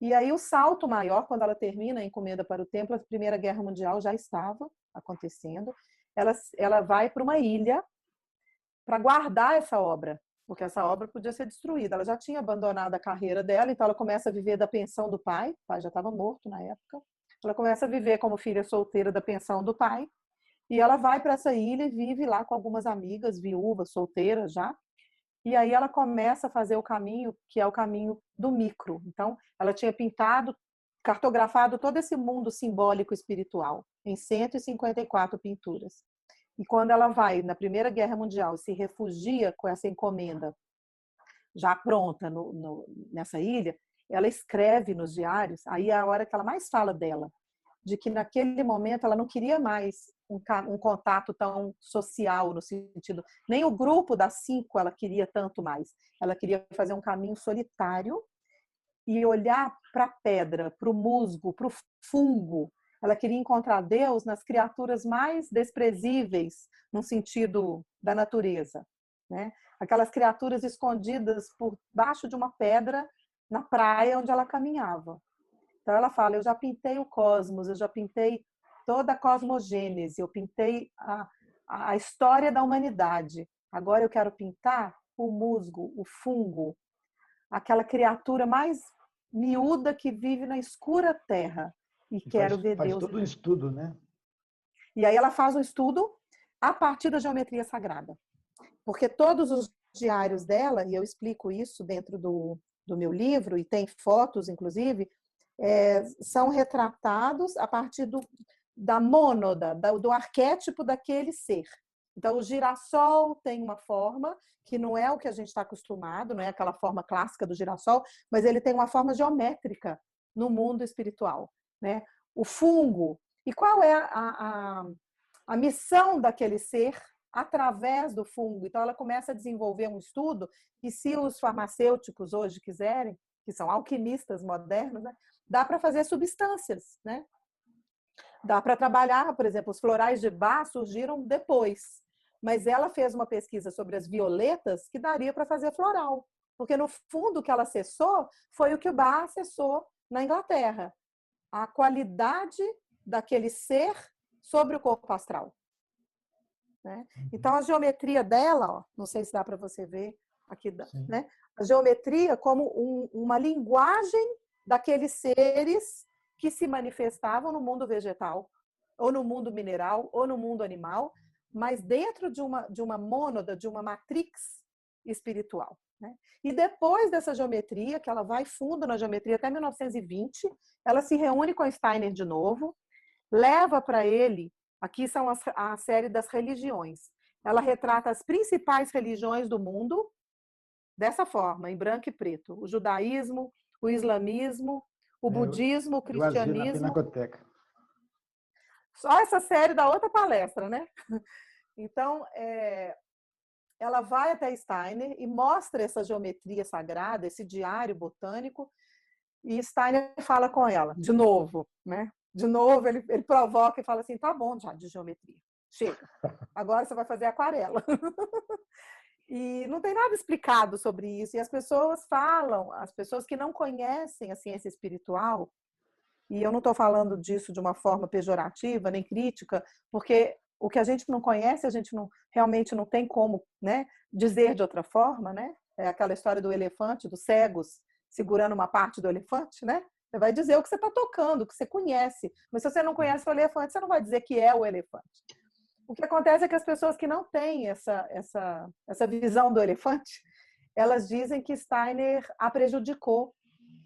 Speaker 2: E aí o salto maior, quando ela termina a encomenda para o templo, a Primeira Guerra Mundial já estava acontecendo, ela vai para uma ilha para guardar essa obra, porque essa obra podia ser destruída. Ela já tinha abandonado a carreira dela, então ela começa a viver da pensão do pai, o pai já estava morto na época. Ela começa a viver como filha solteira da pensão do pai, e ela vai para essa ilha e vive lá com algumas amigas, viúvas, solteiras já. E aí ela começa a fazer o caminho, que é o caminho do micro. Então, ela tinha pintado, cartografado todo esse mundo simbólico espiritual em 154 pinturas. E quando ela vai na Primeira Guerra Mundial, se refugia com essa encomenda já pronta nessa ilha, ela escreve nos diários, aí é a hora que ela mais fala dela, de que naquele momento ela não queria mais um contato tão social, no sentido, nem o grupo das 5 ela queria tanto mais. Ela queria fazer um caminho solitário e olhar para a pedra, para o musgo, para o fungo. Ela queria encontrar Deus nas criaturas mais desprezíveis, no sentido da natureza, né? Aquelas criaturas escondidas por baixo de uma pedra na praia onde ela caminhava. Então ela fala, eu já pintei o cosmos, eu já pintei toda a cosmogênese, eu pintei a história da humanidade. Agora eu quero pintar o musgo, o fungo, aquela criatura mais miúda que vive na escura terra. E quero ver
Speaker 1: faz
Speaker 2: Deus.
Speaker 1: todo um estudo, né?
Speaker 2: E aí ela faz um estudo a partir da geometria sagrada. Porque todos os diários dela, e eu explico isso dentro do meu livro, e tem fotos, inclusive, são retratados a partir da mônada, do arquétipo daquele ser. Então, o girassol tem uma forma que não é o que a gente está acostumado, não é aquela forma clássica do girassol, mas ele tem uma forma geométrica no mundo espiritual, né? O fungo. E qual é a missão daquele ser através do fungo? Então, ela começa a desenvolver um estudo, e se os farmacêuticos hoje quiserem, que são alquimistas modernos, né, dá para fazer substâncias, né? Dá para trabalhar, por exemplo, os florais de Bach surgiram depois, mas ela fez uma pesquisa sobre as violetas que daria para fazer floral, porque no fundo o que ela acessou foi o que o Bach acessou na Inglaterra, a qualidade daquele ser sobre o corpo astral, né? Então a geometria dela, ó, não sei se dá para você ver aqui, né? A geometria como uma linguagem daqueles seres que se manifestavam no mundo vegetal, ou no mundo mineral, ou no mundo animal, mas dentro de uma mônada, de uma matrix espiritual, né? E depois dessa geometria, que ela vai fundo na geometria até 1920, ela se reúne com Steiner de novo, leva para ele, aqui são a série das religiões, ela retrata as principais religiões do mundo dessa forma, em branco e preto: o judaísmo, o islamismo, o budismo, o
Speaker 1: Guardei na
Speaker 2: cristianismo.
Speaker 1: Pinacoteca.
Speaker 2: Só essa série da outra palestra, né? Então, ela vai até Steiner e mostra essa geometria sagrada, esse diário botânico, e Steiner fala com ela, de novo, né? De novo, ele provoca e fala assim, tá bom já de geometria, chega, agora você vai fazer aquarela. E não tem nada explicado sobre isso, e as pessoas falam, as pessoas que não conhecem a ciência espiritual, e eu não estou falando disso de uma forma pejorativa, nem crítica, porque o que a gente não conhece, a gente realmente não tem como, né, dizer de outra forma, né? É aquela história do elefante, dos cegos segurando uma parte do elefante, né? Você vai dizer o que você está tocando, o que você conhece. Mas se você não conhece o elefante, você não vai dizer que é o elefante. O que acontece é que as pessoas que não têm essa visão do elefante, elas dizem que Steiner a prejudicou,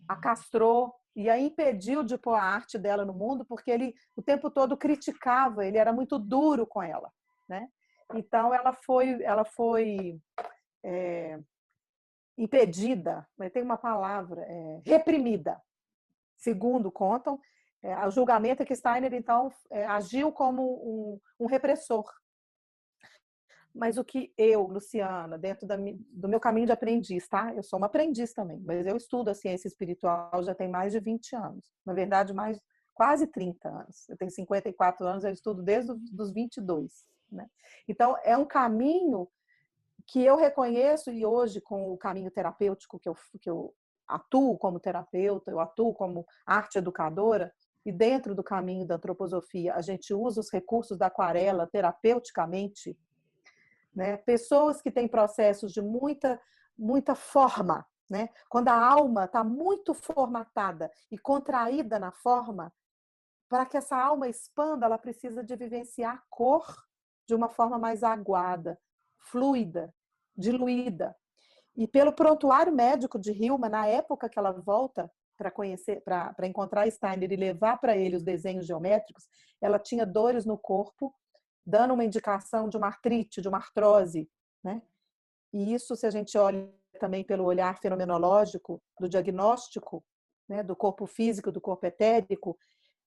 Speaker 2: a castrou e a impediu de pôr a arte dela no mundo, porque ele o tempo todo criticava, ele era muito duro com ela, né? Então ela foi impedida, mas tem uma palavra, reprimida. Segundo contam, o julgamento é que Steiner, então, agiu como um repressor. Mas o que eu, Luciana, dentro do meu caminho de aprendiz, tá? Eu sou uma aprendiz também, mas eu estudo a ciência espiritual já tem mais de 20 anos. Na verdade, quase 30 anos. Eu tenho 54 anos, eu estudo desde os 22. Né? Então, é um caminho que eu reconheço, e hoje, com o caminho terapêutico que eu atuo como terapeuta, eu atuo como arte educadora, e dentro do caminho da antroposofia, a gente usa os recursos da aquarela terapeuticamente, né? Pessoas que têm processos de muita forma, né? Quando a alma está muito formatada e contraída na forma, para que essa alma expanda, ela precisa de vivenciar a cor de uma forma mais aguada, fluida, diluída. E pelo prontuário médico de Hilma, na época que ela volta para encontrar Steiner e levar para ele os desenhos geométricos, ela tinha dores no corpo, dando uma indicação de uma artrite, de uma artrose, né? E isso, se a gente olha também pelo olhar fenomenológico do diagnóstico, né, do corpo físico, do corpo etérico,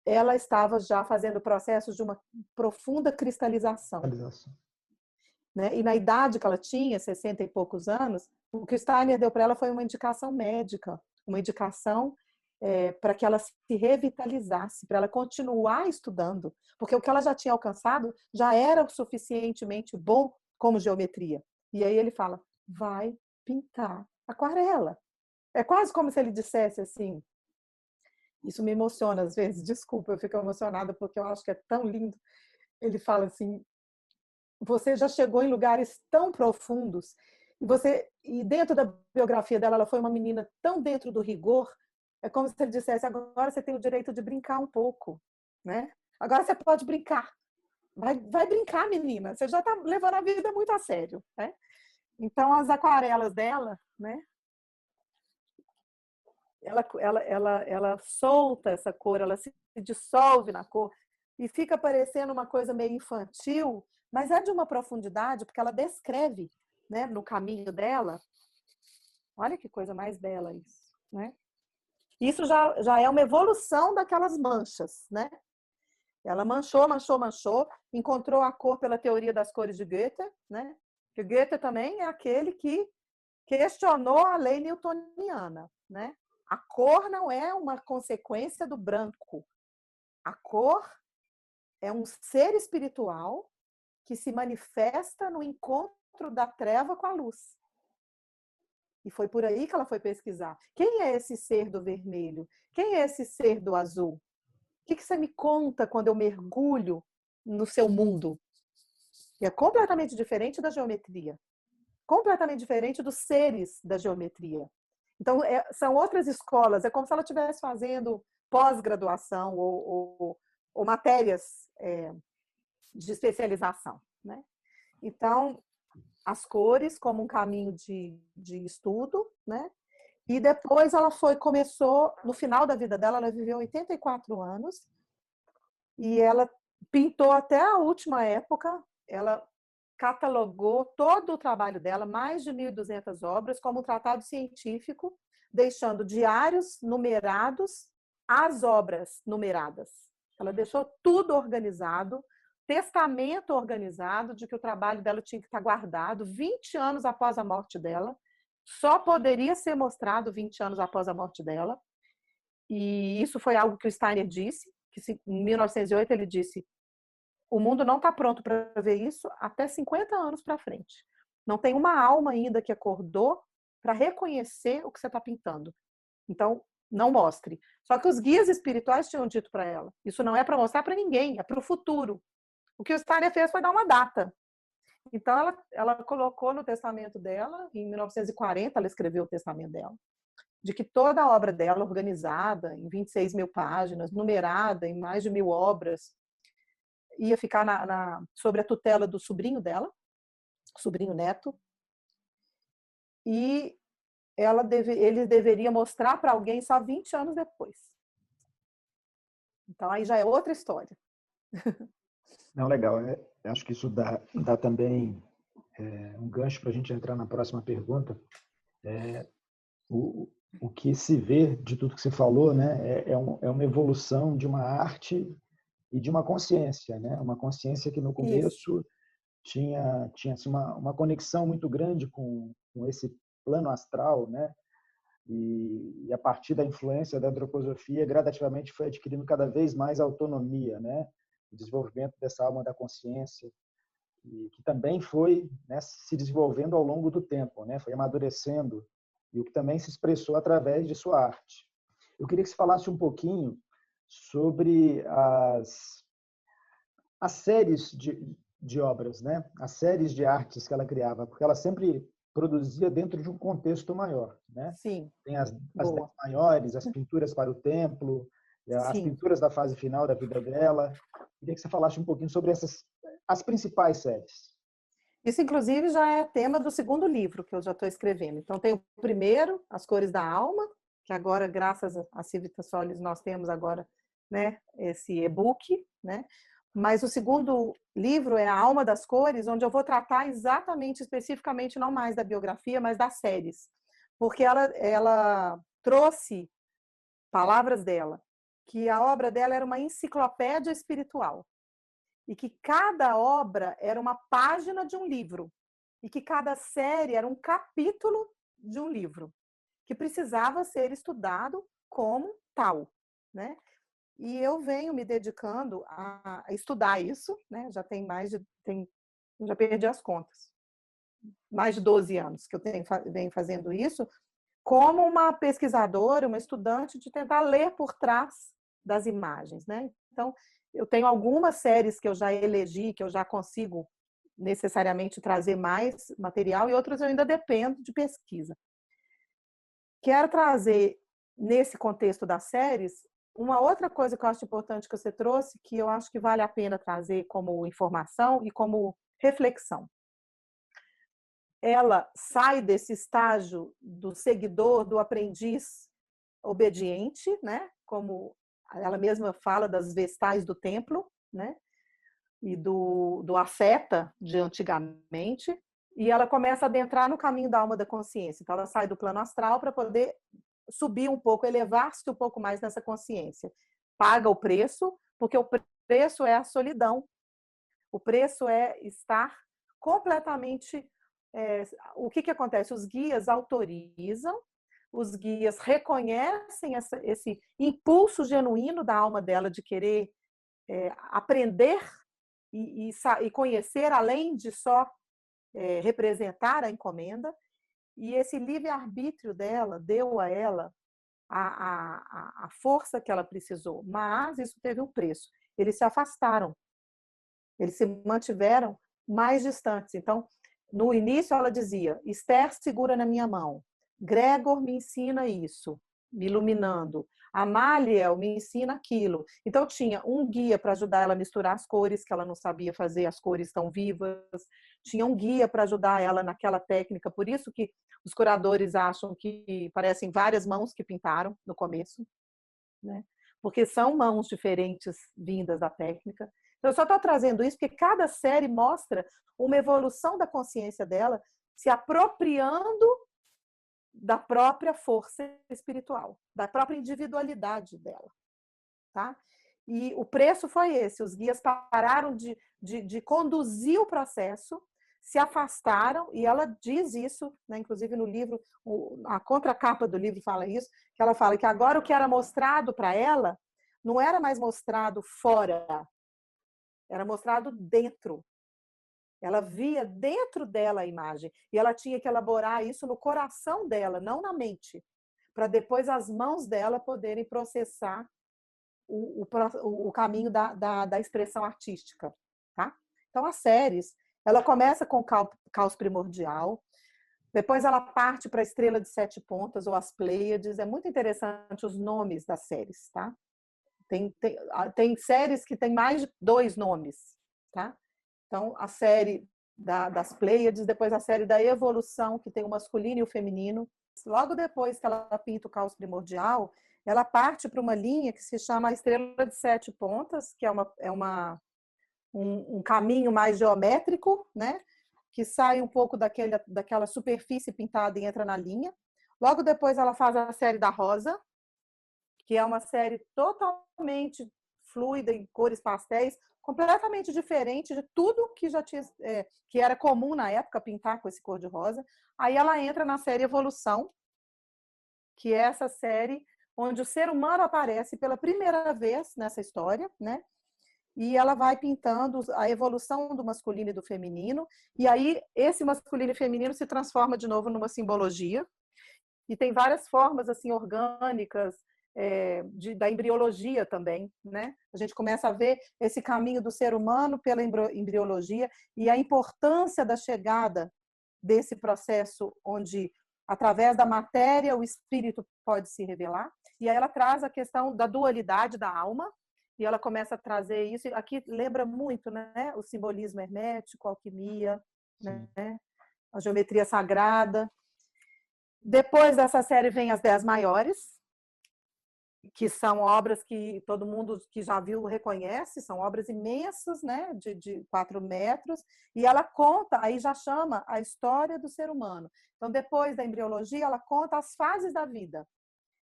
Speaker 2: ela estava já fazendo processos de uma profunda cristalização. Né? E na idade que ela tinha, 60 e poucos anos, o que o Steiner deu para ela foi uma indicação médica, uma indicação para que ela se revitalizasse, para ela continuar estudando, porque o que ela já tinha alcançado já era o suficientemente bom como geometria. E aí ele fala, vai pintar aquarela. É quase como se ele dissesse assim, isso me emociona às vezes, desculpa, eu fico emocionada porque eu acho que é tão lindo. Ele fala assim, você já chegou em lugares tão profundos, e dentro da biografia dela, ela foi uma menina tão dentro do rigor, é como se ele dissesse, agora você tem o direito de brincar um pouco, né? Agora você pode brincar. Vai brincar, menina. Você já está levando a vida muito a sério, né? Então, as aquarelas dela, né? Ela solta essa cor, ela se dissolve na cor e fica parecendo uma coisa meio infantil, mas é de uma profundidade, porque ela descreve, né, no caminho dela. Olha que coisa mais bela isso, né? Isso já é uma evolução daquelas manchas, né? Ela manchou, encontrou a cor pela teoria das cores de Goethe, né? Que Goethe também é aquele que questionou a lei newtoniana, né? A cor não é uma consequência do branco. A cor é um ser espiritual que se manifesta no encontro da treva com a luz. E foi por aí que ela foi pesquisar. Quem é esse ser do vermelho? Quem é esse ser do azul? O que você me conta quando eu mergulho no seu mundo? E é completamente diferente da geometria. Completamente diferente dos seres da geometria. Então, são outras escolas. É como se ela estivesse fazendo pós-graduação ou matérias de especialização. Né? Então, as cores como um caminho de estudo, né? E depois ela começou, no final da vida dela, ela viveu 84 anos e ela pintou até a última época, ela catalogou todo o trabalho dela, mais de 1.200 obras, como um tratado científico, deixando diários numerados, as obras numeradas. Ela deixou tudo organizado, testamento organizado de que o trabalho dela tinha que estar guardado 20 anos após a morte dela, só poderia ser mostrado 20 anos após a morte dela. E isso foi algo que o Steiner disse, que em 1908 ele disse: o mundo não está pronto para ver isso até 50 anos para frente. Não tem uma alma ainda que acordou para reconhecer o que você está pintando. Então, não mostre. Só que os guias espirituais tinham dito para ela, isso não é para mostrar para ninguém, é para o futuro. O que o Steiner fez foi dar uma data. Então, ela colocou no testamento dela, em 1940, ela escreveu o testamento dela, de que toda a obra dela, organizada em 26 mil páginas, numerada em mais de 1.000 obras, ia ficar sobre a tutela do sobrinho dela, sobrinho neto, e ele deveria mostrar para alguém só 20 anos depois. Então, aí já é outra história.
Speaker 1: Não, legal. Acho que isso dá também um gancho para a gente entrar na próxima pergunta. O, o que se vê de tudo que você falou, né, é uma evolução de uma arte e de uma consciência, né? Uma consciência que no
Speaker 2: Isso.
Speaker 1: começo tinha assim, uma conexão muito grande com esse plano astral, né? E a partir da influência da antroposofia, gradativamente foi adquirindo cada vez mais autonomia, né? O desenvolvimento dessa alma da consciência, que também foi, né, se desenvolvendo ao longo do tempo, né? Foi amadurecendo, e o que também se expressou através de sua arte. Eu queria que você falasse um pouquinho sobre as séries de obras, né? As séries de artes que ela criava, porque ela sempre produzia dentro de um contexto maior, né?
Speaker 2: Sim,
Speaker 1: Tem as 10
Speaker 2: boa.
Speaker 1: maiores, as pinturas para o templo, as
Speaker 2: Sim.
Speaker 1: pinturas da fase final da vida dela. Queria que você falasse um pouquinho sobre as principais séries.
Speaker 2: Isso, inclusive, já é tema do segundo livro que eu já estou escrevendo. Então, tem o primeiro, As Cores da Alma, que agora, graças a Civita Solis, nós temos agora, né, esse e-book, né? Mas o segundo livro é A Alma das Cores, onde eu vou tratar exatamente, especificamente, não mais da biografia, mas das séries. Porque ela trouxe palavras dela, que a obra dela era uma enciclopédia espiritual. E que cada obra era uma página de um livro. E que cada série era um capítulo de um livro, que precisava ser estudado como tal, né? E eu venho me dedicando a estudar isso, né? Já tem já perdi as contas, mais de 12 anos que eu venho fazendo isso, como uma pesquisadora, uma estudante, de tentar ler por trás das imagens, né? Então, eu tenho algumas séries que eu já elegi, que eu já consigo necessariamente trazer mais material, e outras eu ainda dependo de pesquisa. Quero trazer, nesse contexto das séries, uma outra coisa que eu acho importante que você trouxe, que eu acho que vale a pena trazer como informação e como reflexão. Ela sai desse estágio do seguidor, do aprendiz obediente, né? Como ela mesma fala das vestais do templo, né? E do asceta de antigamente, e ela começa a adentrar no caminho da alma da consciência. Então, ela sai do plano astral para poder subir um pouco, elevar-se um pouco mais nessa consciência. Paga o preço, porque o preço é a solidão. O preço é estar completamente... o que acontece? Os guias autorizam, os guias reconhecem esse impulso genuíno da alma dela de querer aprender e conhecer, além de só representar a encomenda. E esse livre-arbítrio dela deu a ela a força que ela precisou. Mas isso teve um preço. Eles se afastaram. Eles se mantiveram mais distantes. Então, no início ela dizia, Esther segura na minha mão, Gregor me ensina isso, me iluminando, Amaliel me ensina aquilo. Então tinha um guia para ajudar ela a misturar as cores, que ela não sabia fazer, as cores tão vivas, tinha um guia para ajudar ela naquela técnica, por isso que os curadores acham que parecem várias mãos que pintaram no começo, né? Porque são mãos diferentes vindas da técnica. Eu só estou trazendo isso porque cada série mostra uma evolução da consciência dela, se apropriando da própria força espiritual, da própria individualidade dela. Tá? E o preço foi esse, os guias pararam de conduzir o processo, se afastaram, e ela diz isso, né, inclusive no livro, a contracapa do livro fala isso, que ela fala que agora o que era mostrado para ela não era mais mostrado fora, era mostrado dentro. Ela via dentro dela a imagem, e ela tinha que elaborar isso no coração dela, não na mente, para depois as mãos dela poderem processar o caminho da expressão artística. Tá? Então, as séries, ela começa com o caos primordial, depois ela parte para a estrela de 7 pontas, ou as Pleiades. É muito interessante os nomes das séries. Tá? Tem séries que tem mais de 2 nomes. Tá? Então, a série das Pleiades, depois a série da evolução, que tem o masculino e o feminino. Logo depois que ela pinta o caos primordial, ela parte para uma linha que se chama a estrela de 7 pontas, que é um caminho mais geométrico, né? que sai um pouco daquela superfície pintada e entra na linha. Logo depois ela faz a série da Rosa, que é uma série totalmente fluida, em cores pastéis, completamente diferente de tudo que já tinha, que era comum na época pintar com esse cor de rosa. Aí ela entra na série Evolução, que é essa série onde o ser humano aparece pela primeira vez nessa história, né? E ela vai pintando a evolução do masculino e do feminino, e aí esse masculino e feminino se transforma de novo numa simbologia, e tem várias formas assim orgânicas, da embriologia também, né? A gente começa a ver esse caminho do ser humano pela embriologia e a importância da chegada desse processo onde, através da matéria, o espírito pode se revelar. E aí ela traz a questão da dualidade da alma, e ela começa a trazer isso. Aqui lembra muito, né, o simbolismo hermético, a alquimia, né, a geometria sagrada. Depois dessa série vem as 10 maiores, que são obras que todo mundo que já viu reconhece, são obras imensas, né, de 4 metros, e ela conta, aí já chama a história do ser humano. Então, depois da embriologia, ela conta as fases da vida.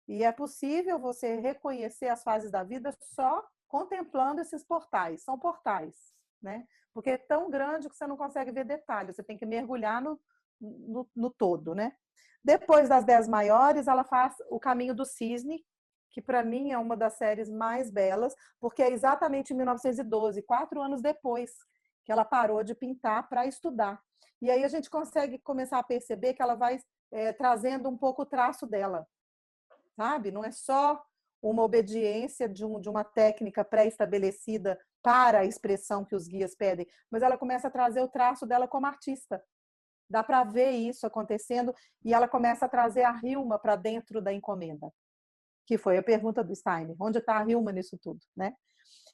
Speaker 2: E é possível você reconhecer as fases da vida só contemplando esses portais. São portais, né? Porque é tão grande que você não consegue ver detalhes, você tem que mergulhar no todo, né? Depois das 10 maiores, ela faz o Caminho do Cisne, que para mim é uma das séries mais belas, porque é exatamente em 1912, 4 anos depois, que ela parou de pintar para estudar. E aí a gente consegue começar a perceber que ela vai trazendo um pouco o traço dela, sabe? Não é só uma obediência de uma técnica pré-estabelecida para a expressão que os guias pedem, mas ela começa a trazer o traço dela como artista. Dá para ver isso acontecendo e ela começa a trazer a Hilma para dentro da encomenda, que foi a pergunta do Steiner. Onde está a Hilma nisso tudo, né?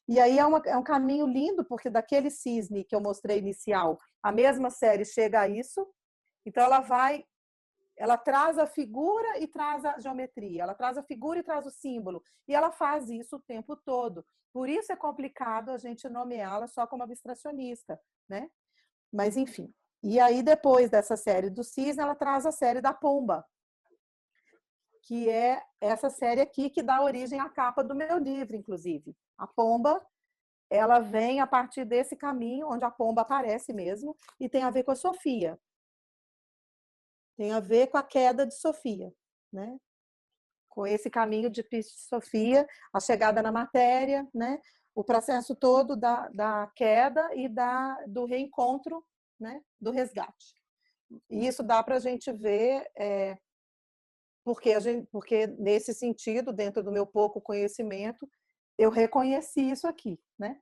Speaker 2: E aí é um caminho lindo, porque daquele cisne que eu mostrei inicial, a mesma série chega a isso, então ela traz a figura e traz a geometria, ela traz a figura e traz o símbolo, e ela faz isso o tempo todo. Por isso é complicado a gente nomeá-la só como abstracionista, né? Mas, enfim. E aí, depois dessa série do cisne, ela traz a série da pomba, que é essa série aqui que dá origem à capa do meu livro, inclusive. A pomba, ela vem a partir desse caminho, onde a pomba aparece mesmo, e tem a ver com a Sofia. Tem a ver com a queda de Sofia, né? Com esse caminho de Sofia, a chegada na matéria, né? O processo todo da queda e do reencontro, né? Do resgate. E isso dá para a gente ver, porque nesse sentido, dentro do meu pouco conhecimento, eu reconheci isso aqui, né?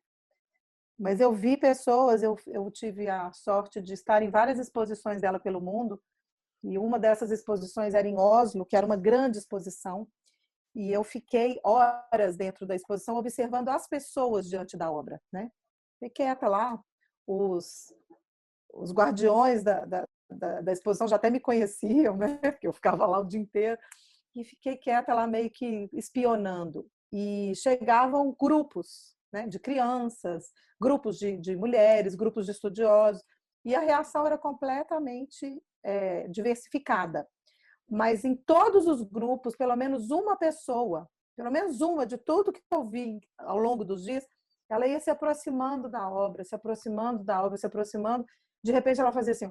Speaker 2: Mas eu vi pessoas, eu tive a sorte de estar em várias exposições dela pelo mundo, e uma dessas exposições era em Oslo, que era uma grande exposição, e eu fiquei horas dentro da exposição observando as pessoas diante da obra, né? Fiquei quieta lá, os guardiões da exposição já até me conheciam, né? Porque eu ficava lá o dia inteiro, e fiquei quieta lá meio que espionando. E chegavam grupos, né, de crianças, grupos de mulheres, grupos de estudiosos, e a reação era completamente diversificada. Mas em todos os grupos, pelo menos uma pessoa, pelo menos uma de tudo que eu vi ao longo dos dias, ela ia se aproximando da obra, se aproximando da obra, se aproximando. De repente ela fazia assim,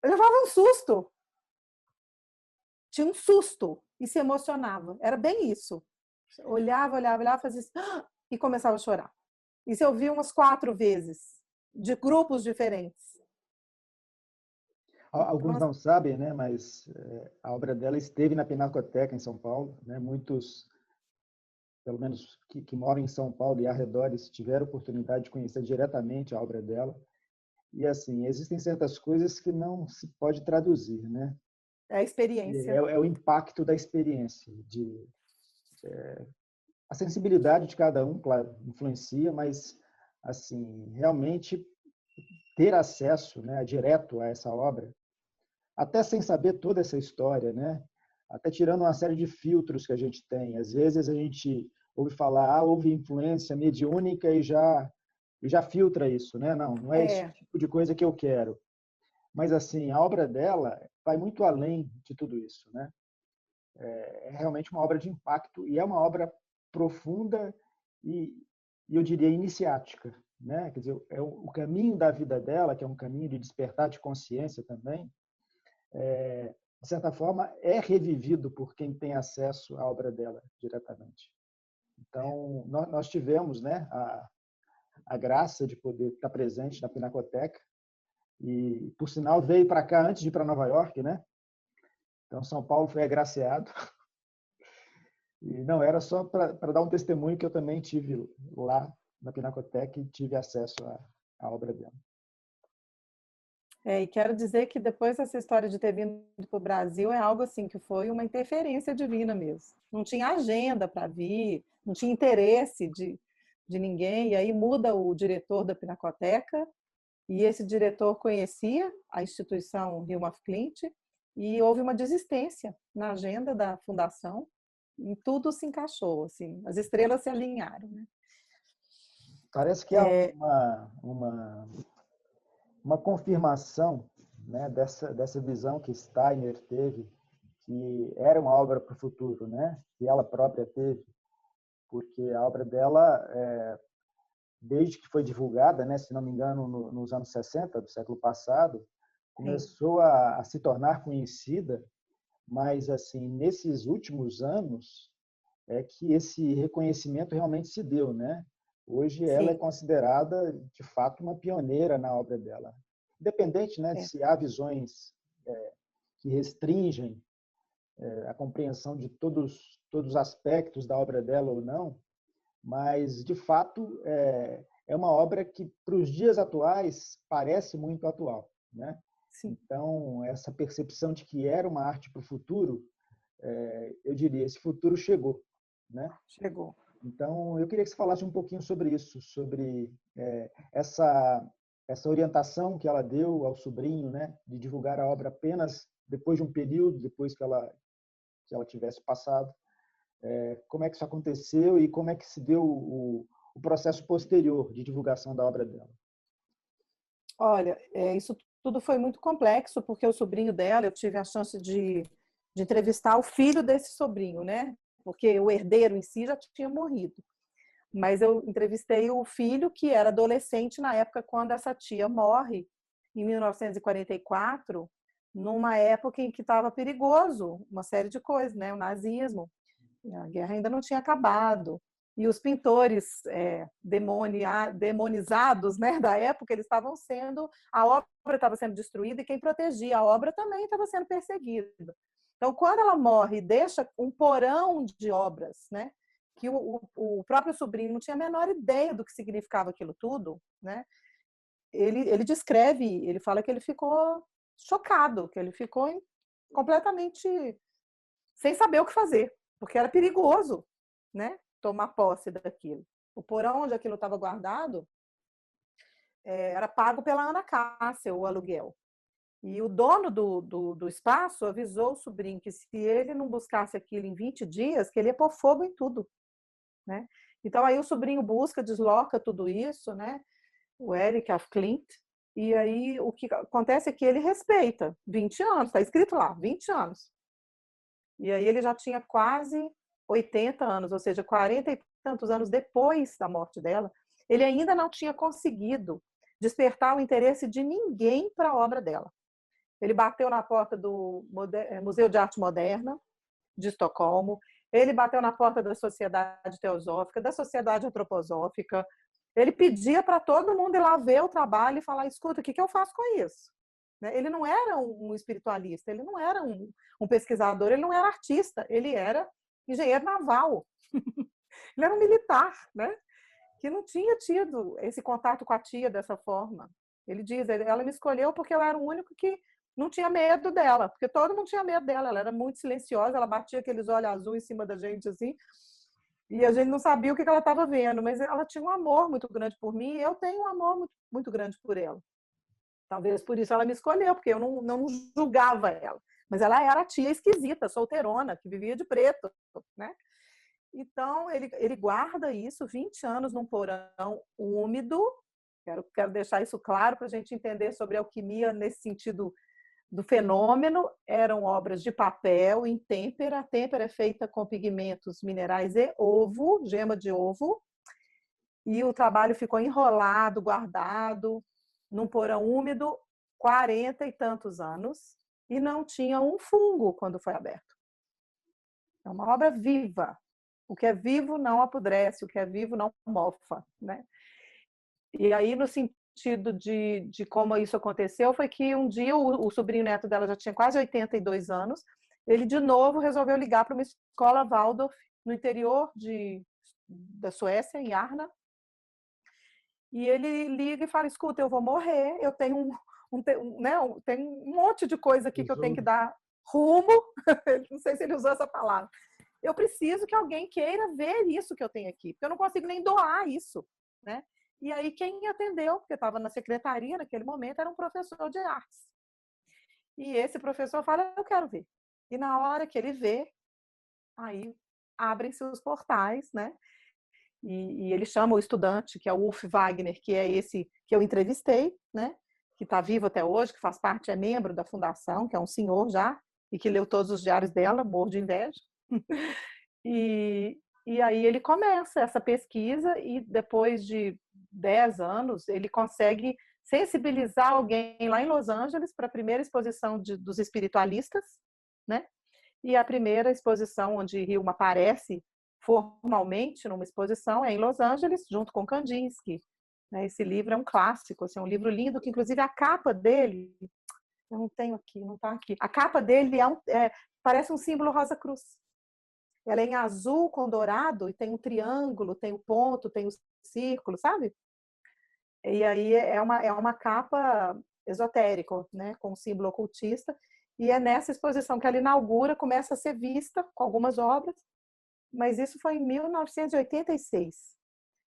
Speaker 2: eu levava um susto. Tinha um susto e se emocionava. Era bem isso. Olhava, fazia assim, e começava a chorar. Isso eu vi umas 4 vezes, de grupos diferentes.
Speaker 1: Alguns não sabem, né, mas a obra dela esteve na Pinacoteca, em São Paulo. Né, muitos, pelo menos que moram em São Paulo e arredores, tiveram oportunidade de conhecer diretamente a obra dela. E, assim, existem certas coisas que não se pode traduzir, né?
Speaker 2: É a experiência.
Speaker 1: É o impacto da experiência, a sensibilidade de cada um, claro, influencia, mas, assim, realmente ter acesso, né, direto a essa obra, até sem saber toda essa história, né? Até tirando uma série de filtros que a gente tem. Às vezes a gente ouve falar, houve influência mediúnica e já e já filtra isso, né? Não é esse
Speaker 2: É,
Speaker 1: tipo de coisa que eu quero. Mas, assim, a obra dela vai muito além de tudo isso, né? É realmente uma obra de impacto e é uma obra profunda e, eu diria, iniciática, né? Quer dizer, é o caminho da vida dela, que é um caminho de despertar de consciência também, de certa forma, é revivido por quem tem acesso à obra dela diretamente. Então, nós tivemos, né, a graça de poder estar presente na Pinacoteca e, por sinal, veio para cá antes de ir para Nova York, né? Então, São Paulo foi agraciado. E não, era só para dar um testemunho que eu também tive lá na Pinacoteca e tive acesso à obra dela.
Speaker 2: e quero dizer que depois dessa história de ter vindo para o Brasil é algo assim que foi uma interferência divina mesmo. Não tinha agenda para vir, não tinha interesse de ninguém, e aí muda o diretor da Pinacoteca, e esse diretor conhecia a instituição Hilma af Klint, e houve uma desistência na agenda da fundação, e tudo se encaixou, assim, as estrelas se alinharam, né?
Speaker 1: Parece que há uma confirmação, né, dessa visão que Steiner teve, que era uma obra para o futuro, né, que ela própria teve, porque a obra dela, desde que foi divulgada, né, se não me engano, nos anos 60 do século passado,
Speaker 2: Sim,
Speaker 1: começou a se tornar conhecida, mas assim, nesses últimos anos é que esse reconhecimento realmente se deu, né? Hoje ela é
Speaker 2: sim,
Speaker 1: considerada, de fato, uma pioneira na obra dela. Independente, né,
Speaker 2: é,
Speaker 1: se há visões que restringem a compreensão de todos os aspectos da obra dela ou não, mas, de fato, é uma obra que, para os dias atuais, parece muito atual, né?
Speaker 2: sim,
Speaker 1: Então, essa percepção de que era uma arte para o futuro, eu diria, esse futuro chegou, né?
Speaker 2: chegou.
Speaker 1: Então, eu queria que você falasse um pouquinho sobre isso, sobre essa orientação que ela deu ao sobrinho, né, de divulgar a obra apenas depois de um período, depois que ela tivesse passado. Como é que isso aconteceu e como é que se deu o processo posterior de divulgação da obra dela?
Speaker 2: Olha, isso tudo foi muito complexo, porque o sobrinho dela, eu tive a chance de entrevistar o filho desse sobrinho, né? Porque o herdeiro em si já tinha morrido. Mas eu entrevistei o filho, que era adolescente na época quando essa tia morre, em 1944, numa época em que estava perigoso uma série de coisas, né? O nazismo, a guerra ainda não tinha acabado. E os pintores demonizados, né, da época, eles estavam sendo, a obra estava sendo destruída e quem protegia a obra também estava sendo perseguido. Então, quando ela morre, deixa um porão de obras, né, que o próprio sobrinho não tinha a menor ideia do que significava aquilo tudo, né? Ele descreve, ele fala que ele ficou chocado, que ele ficou completamente sem saber o que fazer, porque era perigoso, né? Tomar posse daquilo. O porão onde aquilo estava guardado era pago pela Ana Cássia, o aluguel. E o dono do espaço avisou o sobrinho que se ele não buscasse aquilo em 20 dias, que ele ia pôr fogo em tudo, né? Então aí o sobrinho busca, desloca tudo isso, né? O Eric af Klint, e aí o que acontece é que ele respeita 20 anos, está escrito lá, 20 anos. E aí ele já tinha quase 80 anos, ou seja, 40 e tantos anos depois da morte dela, ele ainda não tinha conseguido despertar o interesse de ninguém para a obra dela. Ele bateu na porta do Museu de Arte Moderna de Estocolmo, ele bateu na porta da Sociedade Teosófica, da Sociedade Antroposófica, ele pedia para todo mundo ir lá ver o trabalho e falar, escuta, o que eu faço com isso? Ele não era um espiritualista, ele não era um pesquisador, ele não era artista, ele era engenheiro naval, ele era um militar, né? Que não tinha tido esse contato com a tia dessa forma. Ele diz, ela me escolheu porque eu era o único que não tinha medo dela, porque todo mundo tinha medo dela, ela era muito silenciosa, ela batia aqueles olhos azuis em cima da gente assim, e a gente não sabia o que ela estava vendo, mas ela tinha um amor muito grande por mim e eu tenho um amor muito, muito grande por ela. Talvez por isso ela me escolheu, porque eu não julgava ela. Mas ela era a tia esquisita, solteirona, que vivia de preto, né? Então, ele guarda isso 20 anos num porão úmido, Quero deixar isso claro para a gente entender sobre alquimia nesse sentido do fenômeno. Eram obras de papel em têmpera. A têmpera é feita com pigmentos minerais e ovo, gema de ovo. E o trabalho ficou enrolado, guardado, num porão úmido, 40 e tantos anos, e não tinha um fungo quando foi aberto. É uma obra viva. O que é vivo não apodrece, o que é vivo não mofa, né? E aí, no sentido de como isso aconteceu, foi que um dia o sobrinho neto dela já tinha quase 82 anos, ele de novo resolveu ligar para uma escola Waldorf no interior da Suécia, em Arna, e ele liga e fala, escuta, eu vou morrer, eu tenho tenho um monte de coisa aqui que eu tenho que dar rumo, não sei se ele usou essa palavra, eu preciso que alguém queira ver isso que eu tenho aqui, porque eu não consigo nem doar isso, né? E aí quem atendeu, porque estava na secretaria naquele momento, era um professor de artes. E esse professor fala, eu quero ver. E na hora que ele vê, aí abrem-se os portais, né? E ele chama o estudante, que é o Wolf Wagner, que é esse que eu entrevistei, né? Que está vivo até hoje, que faz parte, é membro da fundação, que é um senhor já, e que leu todos os diários dela, morro de inveja. E aí ele começa essa pesquisa e depois de 10 anos ele consegue sensibilizar alguém lá em Los Angeles para a primeira exposição dos espiritualistas, né? E a primeira exposição onde Hilma aparece formalmente numa exposição é em Los Angeles, junto com Kandinsky. Esse livro é um clássico, assim, é um livro lindo, que inclusive a capa dele, eu não tenho aqui, não está aqui, a capa dele parece um símbolo Rosa Cruz. Ela é em azul com dourado e tem um triângulo, tem o ponto, tem o círculo, sabe? E aí é uma capa esotérica, né, com um símbolo ocultista, e é nessa exposição que ela inaugura, começa a ser vista com algumas obras, mas isso foi em 1986.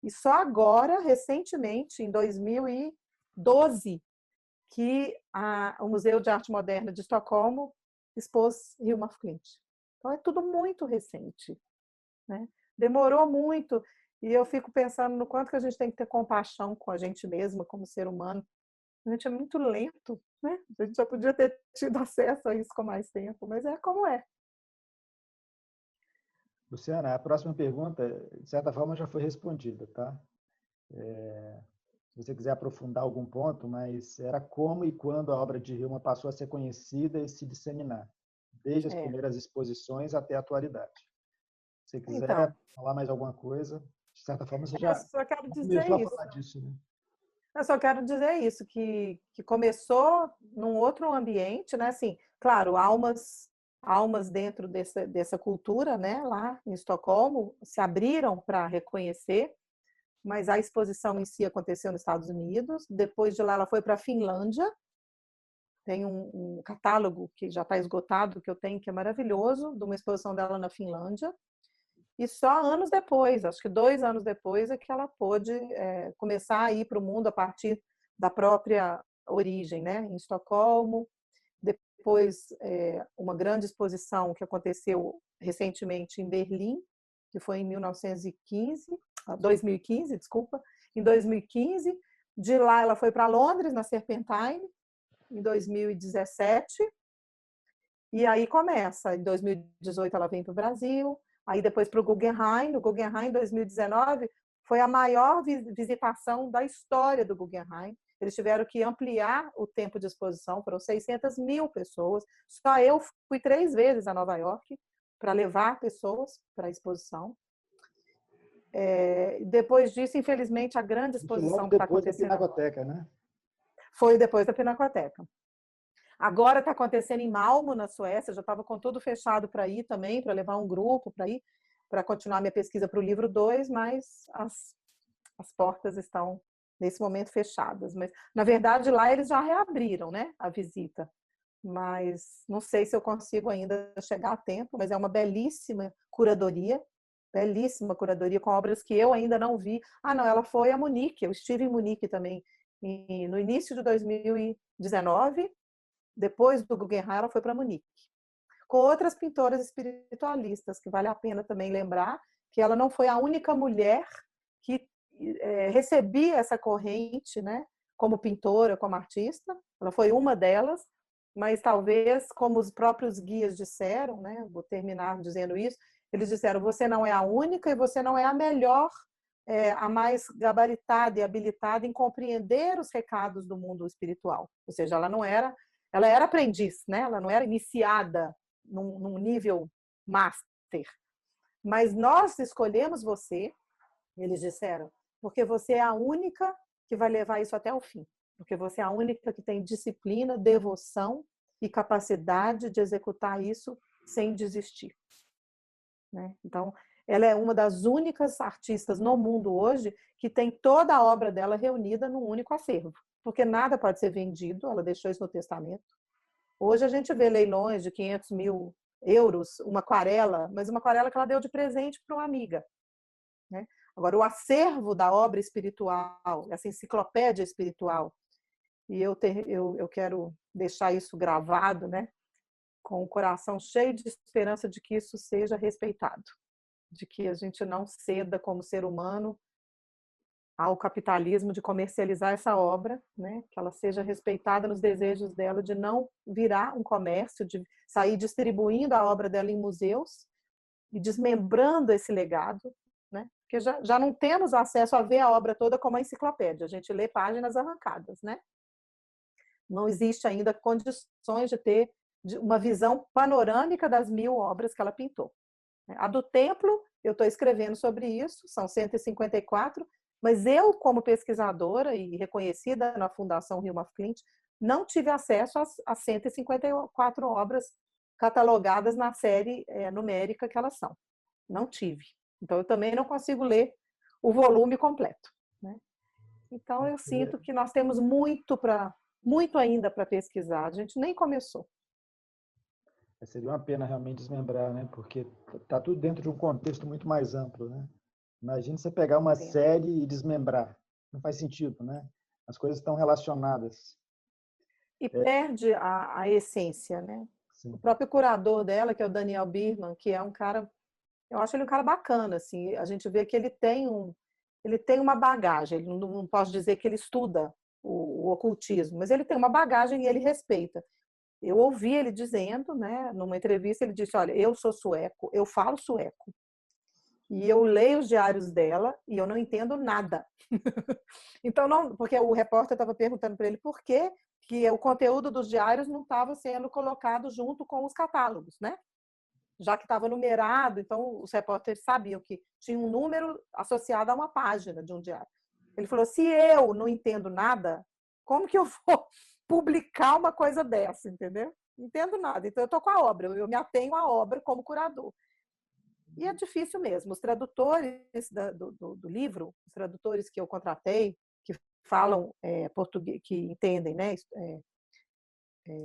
Speaker 2: E só agora, recentemente, em 2012, que o Museu de Arte Moderna de Estocolmo expôs Hilma af Klint. Então é tudo muito recente, né? Demorou muito, e eu fico pensando no quanto que a gente tem que ter compaixão com a gente mesma, como ser humano. A gente é muito lento, né? A gente já podia ter tido acesso a isso com mais tempo, mas é como é.
Speaker 1: Luciana, a próxima pergunta, de certa forma, já foi respondida, tá? Se você quiser aprofundar algum ponto, mas era como e quando a obra de Hilma passou a ser conhecida e se disseminar, desde as primeiras exposições até a atualidade. Se você quiser
Speaker 2: então,
Speaker 1: falar mais alguma coisa, de certa forma, você
Speaker 2: eu
Speaker 1: já
Speaker 2: só quero dizer
Speaker 1: começou a
Speaker 2: isso.
Speaker 1: falar disso, né?
Speaker 2: Eu só quero dizer isso, que começou num outro ambiente, né? Assim, claro, almas dentro dessa cultura, né? Lá em Estocolmo, se abriram para reconhecer, mas a exposição em si aconteceu nos Estados Unidos. Depois de lá, ela foi para a Finlândia. Tem um catálogo que já está esgotado, que eu tenho, que é maravilhoso, de uma exposição dela na Finlândia. E só anos depois, acho que 2 anos depois, é que ela pôde começar a ir para o mundo a partir da própria origem, né? Em Estocolmo. Depois, uma grande exposição que aconteceu recentemente em Berlim, que foi em 2015, desculpa, em 2015. De lá, ela foi para Londres, na Serpentine, em 2017. E aí começa. Em 2018, ela vem para o Brasil. Aí depois para o Guggenheim. No Guggenheim, em 2019, foi a maior visitação da história do Guggenheim. Eles tiveram que ampliar o tempo de exposição, foram 600 mil pessoas. Só eu fui 3 vezes a Nova York para levar pessoas para a exposição. Depois disso, infelizmente, a grande exposição que está acontecendo...
Speaker 1: Depois da Pinacoteca, né?
Speaker 2: Foi depois da Pinacoteca. Agora está acontecendo em Malmo, na Suécia, já estava com tudo fechado para ir também, para levar um grupo para ir, para continuar minha pesquisa para o livro 2, mas as portas estão, nesse momento, fechadas. Mas, na verdade, lá eles já reabriram, né, a visita. Mas não sei se eu consigo ainda chegar a tempo, mas é uma belíssima curadoria com obras que eu ainda não vi. Ah, não, ela foi a Munique, eu estive em Munique também, no início de 2019, depois do Guggenheim, ela foi para Munique, com outras pintoras espiritualistas, que vale a pena também lembrar que ela não foi a única mulher que recebi essa corrente, né, como pintora, como artista. Ela foi uma delas, mas talvez, como os próprios guias disseram, né, vou terminar dizendo isso, eles disseram: você não é a única e você não é a melhor, a mais gabaritada e habilitada em compreender os recados do mundo espiritual. Ou seja, ela era aprendiz, né? Ela não era iniciada num nível master. Mas nós escolhemos você, eles disseram, porque você é a única que vai levar isso até o fim. Porque você é a única que tem disciplina, devoção e capacidade de executar isso sem desistir. Né? Então, ela é uma das únicas artistas no mundo hoje que tem toda a obra dela reunida num único acervo. Porque nada pode ser vendido, ela deixou isso no testamento. Hoje a gente vê leilões de 500 mil euros, uma aquarela, mas uma aquarela que ela deu de presente para uma amiga. Né? Agora, o acervo da obra espiritual, essa enciclopédia espiritual, e eu quero deixar isso gravado, né? Com o coração cheio de esperança de que isso seja respeitado, de que a gente não ceda como ser humano ao capitalismo de comercializar essa obra, né? Que ela seja respeitada nos desejos dela de não virar um comércio, de sair distribuindo a obra dela em museus e desmembrando esse legado, né? Porque já não temos acesso a ver a obra toda como uma enciclopédia, a gente lê páginas arrancadas, né? Não existe ainda condições de ter uma visão panorâmica das 1000 obras que ela pintou. A do templo, eu estou escrevendo sobre isso, são 154, mas eu, como pesquisadora e reconhecida na Fundação Hilma af Klint, não tive acesso às 154 obras catalogadas na série numérica que elas são. Não tive. Então, eu também não consigo ler o volume completo. Né? Então, eu sinto que nós temos muito ainda para pesquisar. A gente nem começou.
Speaker 1: Seria uma pena realmente desmembrar, né? Porque está tudo dentro de um contexto muito mais amplo, né? Imagina você pegar uma série e desmembrar. Não faz sentido, né? As coisas estão relacionadas.
Speaker 2: E perde a essência, né? Sim. O próprio curador dela, que é o Daniel Birman, que é um cara, eu acho ele um cara bacana, assim. A gente vê que ele tem uma bagagem. Ele não posso dizer que ele estuda o ocultismo, mas ele tem uma bagagem e ele respeita. Eu ouvi ele dizendo, né, numa entrevista, ele disse: olha, eu sou sueco, eu falo sueco. E eu leio os diários dela e eu não entendo nada. Então, não, porque o repórter estava perguntando para ele por que o conteúdo dos diários não estava sendo colocado junto com os catálogos, né? Já que estava numerado, então os repórteres sabiam que tinha um número associado a uma página de um diário. Ele falou: se eu não entendo nada, como que eu vou publicar uma coisa dessa, entendeu? Não entendo nada. Então, eu estou com a obra, eu me atenho à obra como curador. E é difícil mesmo. Os tradutores do livro, os tradutores que eu contratei, que falam português, que entendem, né,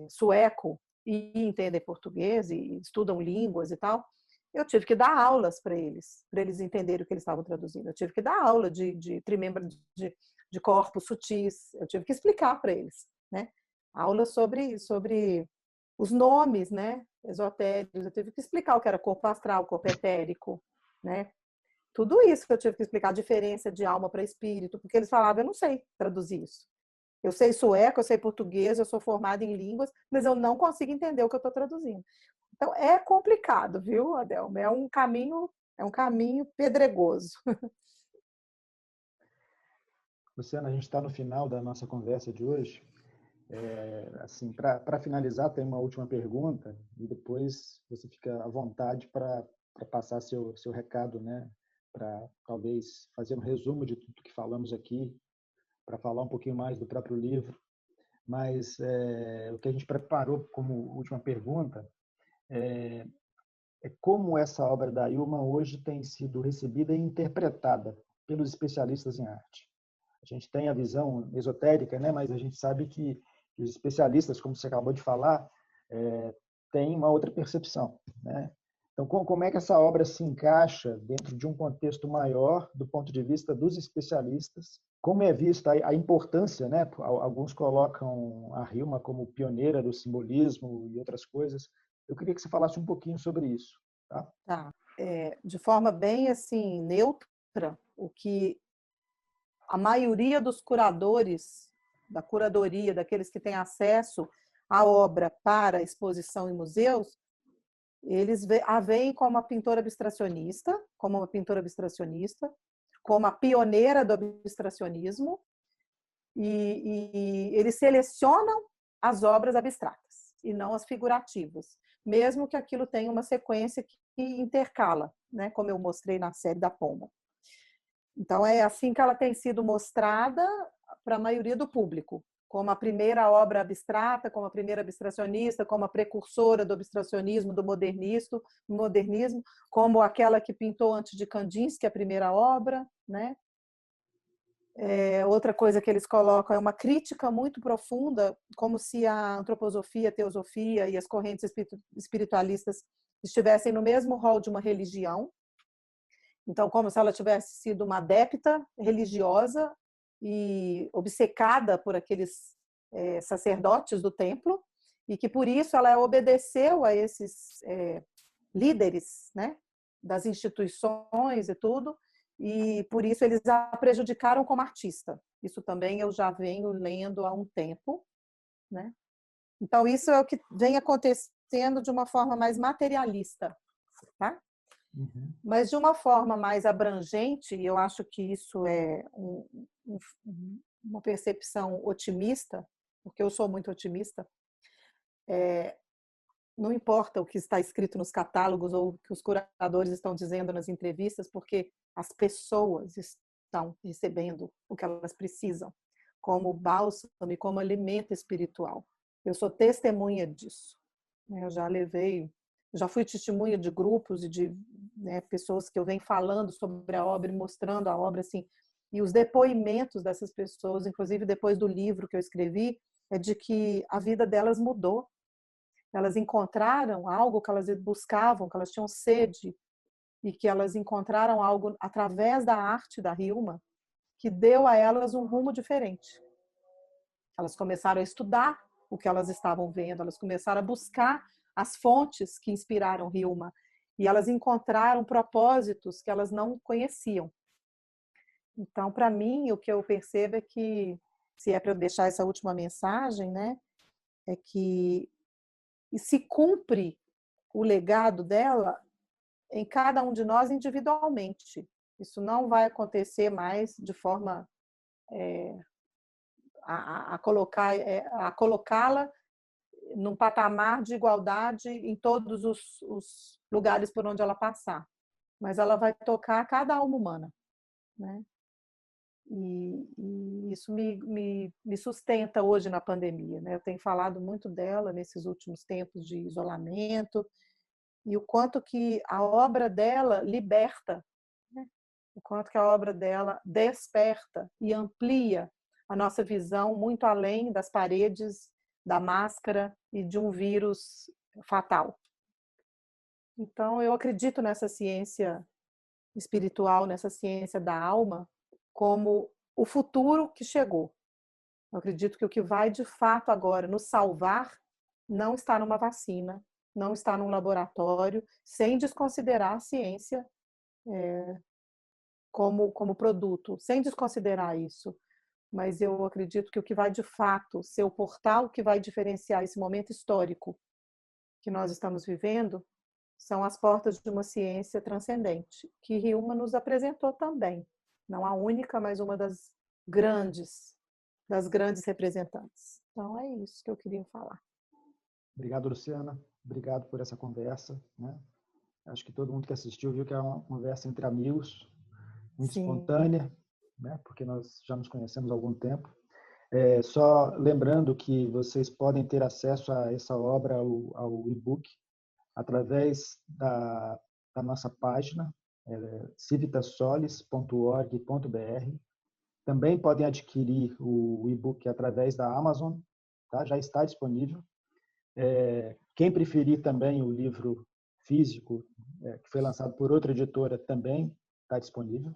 Speaker 2: sueco e entendem português e estudam línguas e tal, eu tive que dar aulas para eles entenderem o que eles estavam traduzindo. Eu tive que dar aula de trimembra de corpos sutis, eu tive que explicar para eles, né? Aula sobre os nomes, né, esotéricos. Eu tive que explicar o que era corpo astral, corpo etérico, né? Tudo isso que eu tive que explicar, a diferença de alma para espírito, porque eles falavam: eu não sei traduzir isso. Eu sei sueco, eu sei português, eu sou formada em línguas, mas eu não consigo entender o que eu estou traduzindo. Então, é complicado, viu, Adelma? É um caminho pedregoso.
Speaker 1: Luciana, a gente está no final da nossa conversa de hoje. Assim, para finalizar, tem uma última pergunta e depois você fica à vontade para passar seu recado, né? Para talvez fazer um resumo de tudo que falamos aqui, para falar um pouquinho mais do próprio livro. Mas o que a gente preparou como última pergunta é como essa obra da Hilma hoje tem sido recebida e interpretada pelos especialistas em arte. A gente tem a visão esotérica, né? Mas a gente sabe que os especialistas, como você acabou de falar, têm uma outra percepção, né? Então, como é que essa obra se encaixa dentro de um contexto maior do ponto de vista dos especialistas? Como é vista a importância, né? Alguns colocam a Hilma como pioneira do simbolismo e outras coisas. Eu queria que você falasse um pouquinho sobre isso. Tá?
Speaker 2: Tá. De forma bem assim neutra, o que a maioria dos curadores, da curadoria, daqueles que têm acesso à obra para exposição em museus, eles a veem como como uma pintora abstracionista, como a pioneira do abstracionismo, e eles selecionam as obras abstratas e não as figurativas, mesmo que aquilo tenha uma sequência que intercala, né, como eu mostrei na série da Pomba. Então, é assim que ela tem sido mostrada para a maioria do público, como a primeira obra abstrata, como a primeira abstracionista, como a precursora do abstracionismo, do modernismo, como aquela que pintou antes de Kandinsky, a primeira obra, né? Outra coisa que eles colocam é uma crítica muito profunda, como se a antroposofia, a teosofia e as correntes espiritualistas estivessem no mesmo rol de uma religião. Então, como se ela tivesse sido uma adepta religiosa e obcecada por aqueles sacerdotes do templo, e que por isso ela obedeceu a esses líderes, né, das instituições e tudo, e por isso eles a prejudicaram como artista. Isso também eu já venho lendo há um tempo, né? Então, isso é o que vem acontecendo de uma forma mais materialista, tá?
Speaker 1: Uhum.
Speaker 2: Mas de uma forma mais abrangente, e eu acho que isso é uma percepção otimista, porque eu sou muito otimista, não importa o que está escrito nos catálogos ou o que os curadores estão dizendo nas entrevistas, porque as pessoas estão recebendo o que elas precisam, como bálsamo e como alimento espiritual. Eu sou testemunha disso. Eu já fui testemunha de grupos e de, né, pessoas que eu venho falando sobre a obra e mostrando a obra, assim, e os depoimentos dessas pessoas, inclusive depois do livro que eu escrevi, é de que a vida delas mudou. Elas encontraram algo que elas buscavam, que elas tinham sede, e que elas encontraram algo através da arte da Hilma que deu a elas um rumo diferente. Elas começaram a estudar o que elas estavam vendo, elas começaram a buscar as fontes que inspiraram Hilma, e elas encontraram propósitos que elas não conheciam. Então, para mim, o que eu percebo é que, se é para eu deixar essa última mensagem, né, é que se cumpre o legado dela em cada um de nós individualmente. Isso não vai acontecer mais de forma a colocá-la num patamar de igualdade em todos os lugares por onde ela passar. Mas ela vai tocar cada alma humana, né? E isso me sustenta hoje na pandemia, né? Eu tenho falado muito dela nesses últimos tempos de isolamento, e o quanto que a obra dela liberta, né? O quanto que a obra dela desperta e amplia a nossa visão muito além das paredes, da máscara e de um vírus fatal. Então, eu acredito nessa ciência espiritual, nessa ciência da alma, como o futuro que chegou. Eu acredito que o que vai de fato agora nos salvar não está numa vacina, não está num laboratório, sem desconsiderar a ciência como produto, sem desconsiderar isso. Mas eu acredito que o que vai de fato ser o portal que vai diferenciar esse momento histórico que nós estamos vivendo são as portas de uma ciência transcendente, que Hilma nos apresentou também. Não a única, mas uma das grandes representantes. Então é isso que eu queria falar.
Speaker 1: Obrigado, Luciana. Obrigado por essa conversa, né? Acho que todo mundo que assistiu viu que é uma conversa entre amigos, muito
Speaker 2: Sim.
Speaker 1: espontânea, né? Porque nós já nos conhecemos há algum tempo. Só lembrando que vocês podem ter acesso a essa obra, ao e-book, através da nossa página, civitasolis.org.br. Também podem adquirir o e-book através da Amazon, tá? Já está disponível. Quem preferir também o livro físico, que foi lançado por outra editora, também está disponível.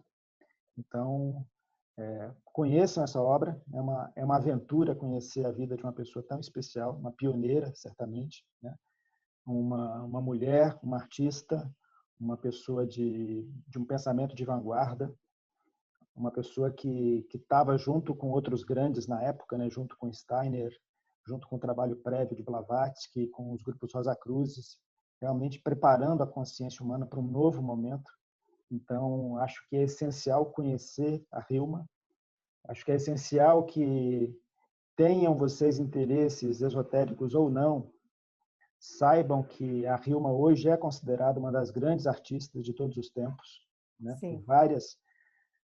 Speaker 1: Então, conheçam essa obra. É uma aventura conhecer a vida de uma pessoa tão especial, uma pioneira, certamente, né? Uma mulher, uma artista, uma pessoa de um pensamento de vanguarda, uma pessoa que estava junto com outros grandes na época, né, junto com Steiner, junto com o trabalho prévio de Blavatsky, com os grupos Rosa Cruzes, realmente preparando a consciência humana para um novo momento. Então, acho que é essencial conhecer a Hilma, acho que é essencial que tenham vocês interesses esotéricos ou não, saibam que a Hilma hoje é considerada uma das grandes artistas de todos os tempos, né?
Speaker 2: Sim.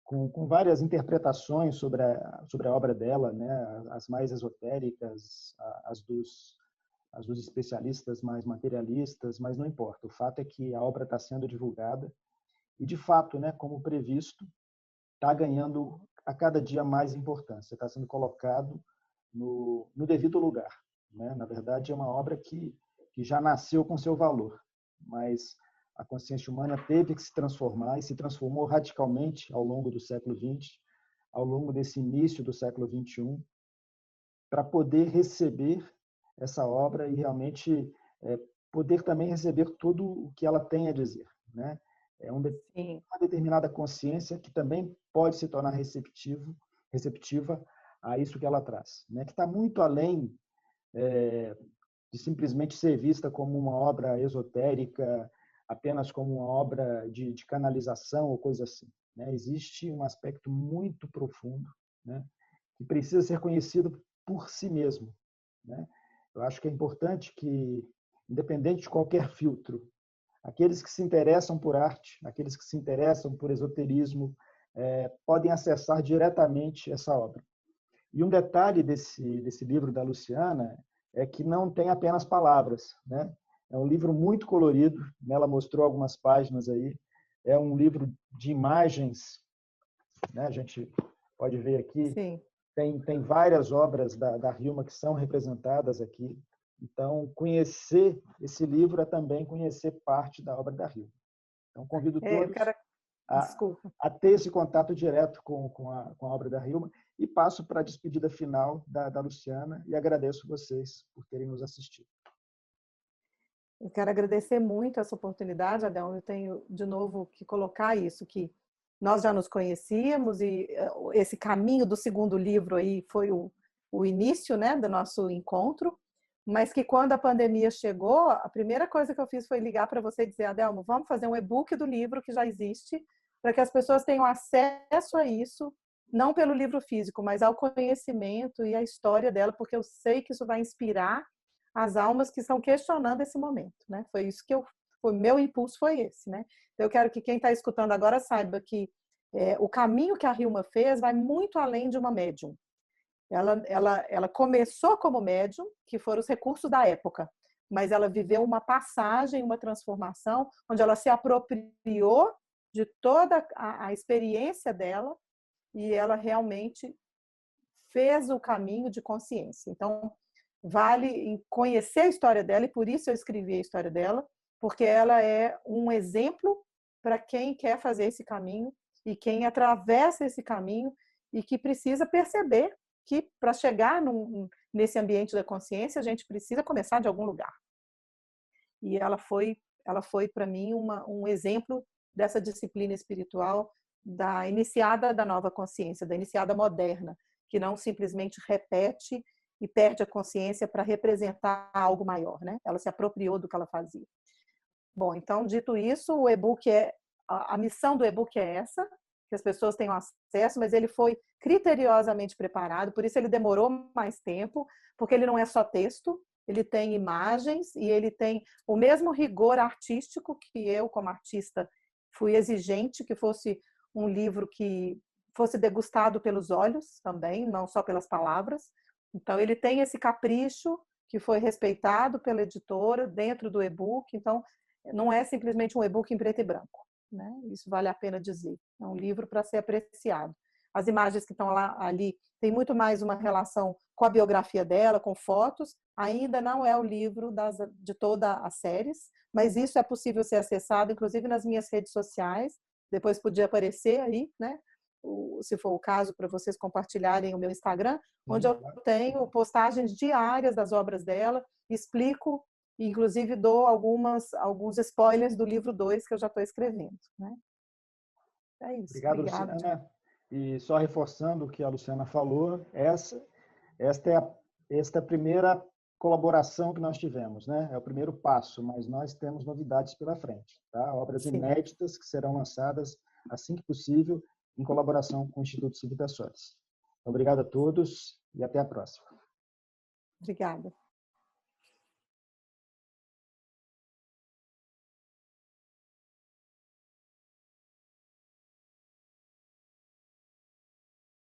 Speaker 1: Com várias interpretações sobre a obra dela, né? As mais esotéricas, as dos especialistas mais materialistas, mas não importa. O fato é que a obra está sendo divulgada e, de fato, né, como previsto, está ganhando a cada dia mais importância, está sendo colocado no devido lugar, né? Na verdade, é uma obra que já nasceu com seu valor, mas a consciência humana teve que se transformar e se transformou radicalmente ao longo do século XX, ao longo desse início do século XXI, para poder receber essa obra e realmente poder também receber tudo o que ela tem a dizer, né? É uma determinada consciência que também pode se tornar receptiva a isso que ela traz, né? Que está muito além de simplesmente ser vista como uma obra esotérica, apenas como uma obra de canalização ou coisa assim, né? Existe um aspecto muito profundo, né, que precisa ser conhecido por si mesmo, né? Eu acho que é importante que, independente de qualquer filtro, aqueles que se interessam por arte, aqueles que se interessam por esoterismo, podem acessar diretamente essa obra. E um detalhe desse livro da Luciana é que não tem apenas palavras, né? É um livro muito colorido, ela mostrou algumas páginas aí. É um livro de imagens, né? A gente pode ver aqui.
Speaker 2: Sim.
Speaker 1: Tem várias obras da Hilma que são representadas aqui. Então, conhecer esse livro é também conhecer parte da obra da Hilma. Então, convido
Speaker 2: Eu
Speaker 1: todos
Speaker 2: quero... Desculpa.
Speaker 1: a ter esse contato direto com a obra da Hilma e passo para a despedida final da Luciana e agradeço vocês por terem nos assistido.
Speaker 2: Eu quero agradecer muito essa oportunidade, Adel. Eu tenho, de novo, que colocar isso, que nós já nos conhecíamos e esse caminho do segundo livro aí foi o início, né, do nosso encontro, mas que quando a pandemia chegou, a primeira coisa que eu fiz foi ligar para você e dizer, Adelmo, vamos fazer um e-book do livro que já existe, para que as pessoas tenham acesso a isso, não pelo livro físico, mas ao conhecimento e à história dela, porque eu sei que isso vai inspirar as almas que estão questionando esse momento, né? Foi isso que meu impulso foi esse, né? Então, eu quero que quem está escutando agora saiba que o caminho que a Hilma fez vai muito além de uma médium. Ela começou como médium, que foram os recursos da época, mas ela viveu uma passagem, uma transformação, onde ela se apropriou de toda a experiência dela e ela realmente fez o caminho de consciência. Então, vale conhecer a história dela, e por isso eu escrevi a história dela, porque ela é um exemplo para quem quer fazer esse caminho e quem atravessa esse caminho e que precisa perceber que para chegar nesse ambiente da consciência, a gente precisa começar de algum lugar. E ela foi para mim um exemplo dessa disciplina espiritual da iniciada da nova consciência, da iniciada moderna, que não simplesmente repete e perde a consciência para representar algo maior, né? Ela se apropriou do que ela fazia. Bom, então, dito isso, o e-book a missão do e-book é essa, que as pessoas tenham acesso, mas ele foi criteriosamente preparado, por isso ele demorou mais tempo, porque ele não é só texto, ele tem imagens e ele tem o mesmo rigor artístico que eu, como artista, fui exigente que fosse um livro que fosse degustado pelos olhos também, não só pelas palavras. Então, ele tem esse capricho que foi respeitado pela editora dentro do e-book. Então, não é simplesmente um e-book em preto e branco, né? Isso vale a pena dizer. É um livro para ser apreciado. As imagens que estão ali têm muito mais uma relação com a biografia dela, com fotos. Ainda não é o livro de todas as séries, mas isso é possível ser acessado, inclusive nas minhas redes sociais. Depois podia aparecer aí, né? Se for o caso, para vocês compartilharem o meu Instagram, onde eu tenho postagens diárias das obras dela, explico, inclusive dou alguns spoilers do livro 2 que eu já estou escrevendo, né? É isso.
Speaker 1: Obrigado,
Speaker 2: Obrigada.
Speaker 1: Luciana. E só reforçando o que a Luciana falou, esta é a primeira colaboração que nós tivemos, né? É o primeiro passo, mas nós temos novidades pela frente, tá? Obras
Speaker 2: Sim.
Speaker 1: inéditas que serão lançadas assim que possível, em colaboração com o Instituto Civitasolis. Obrigado a todos e até a próxima.
Speaker 2: Obrigada.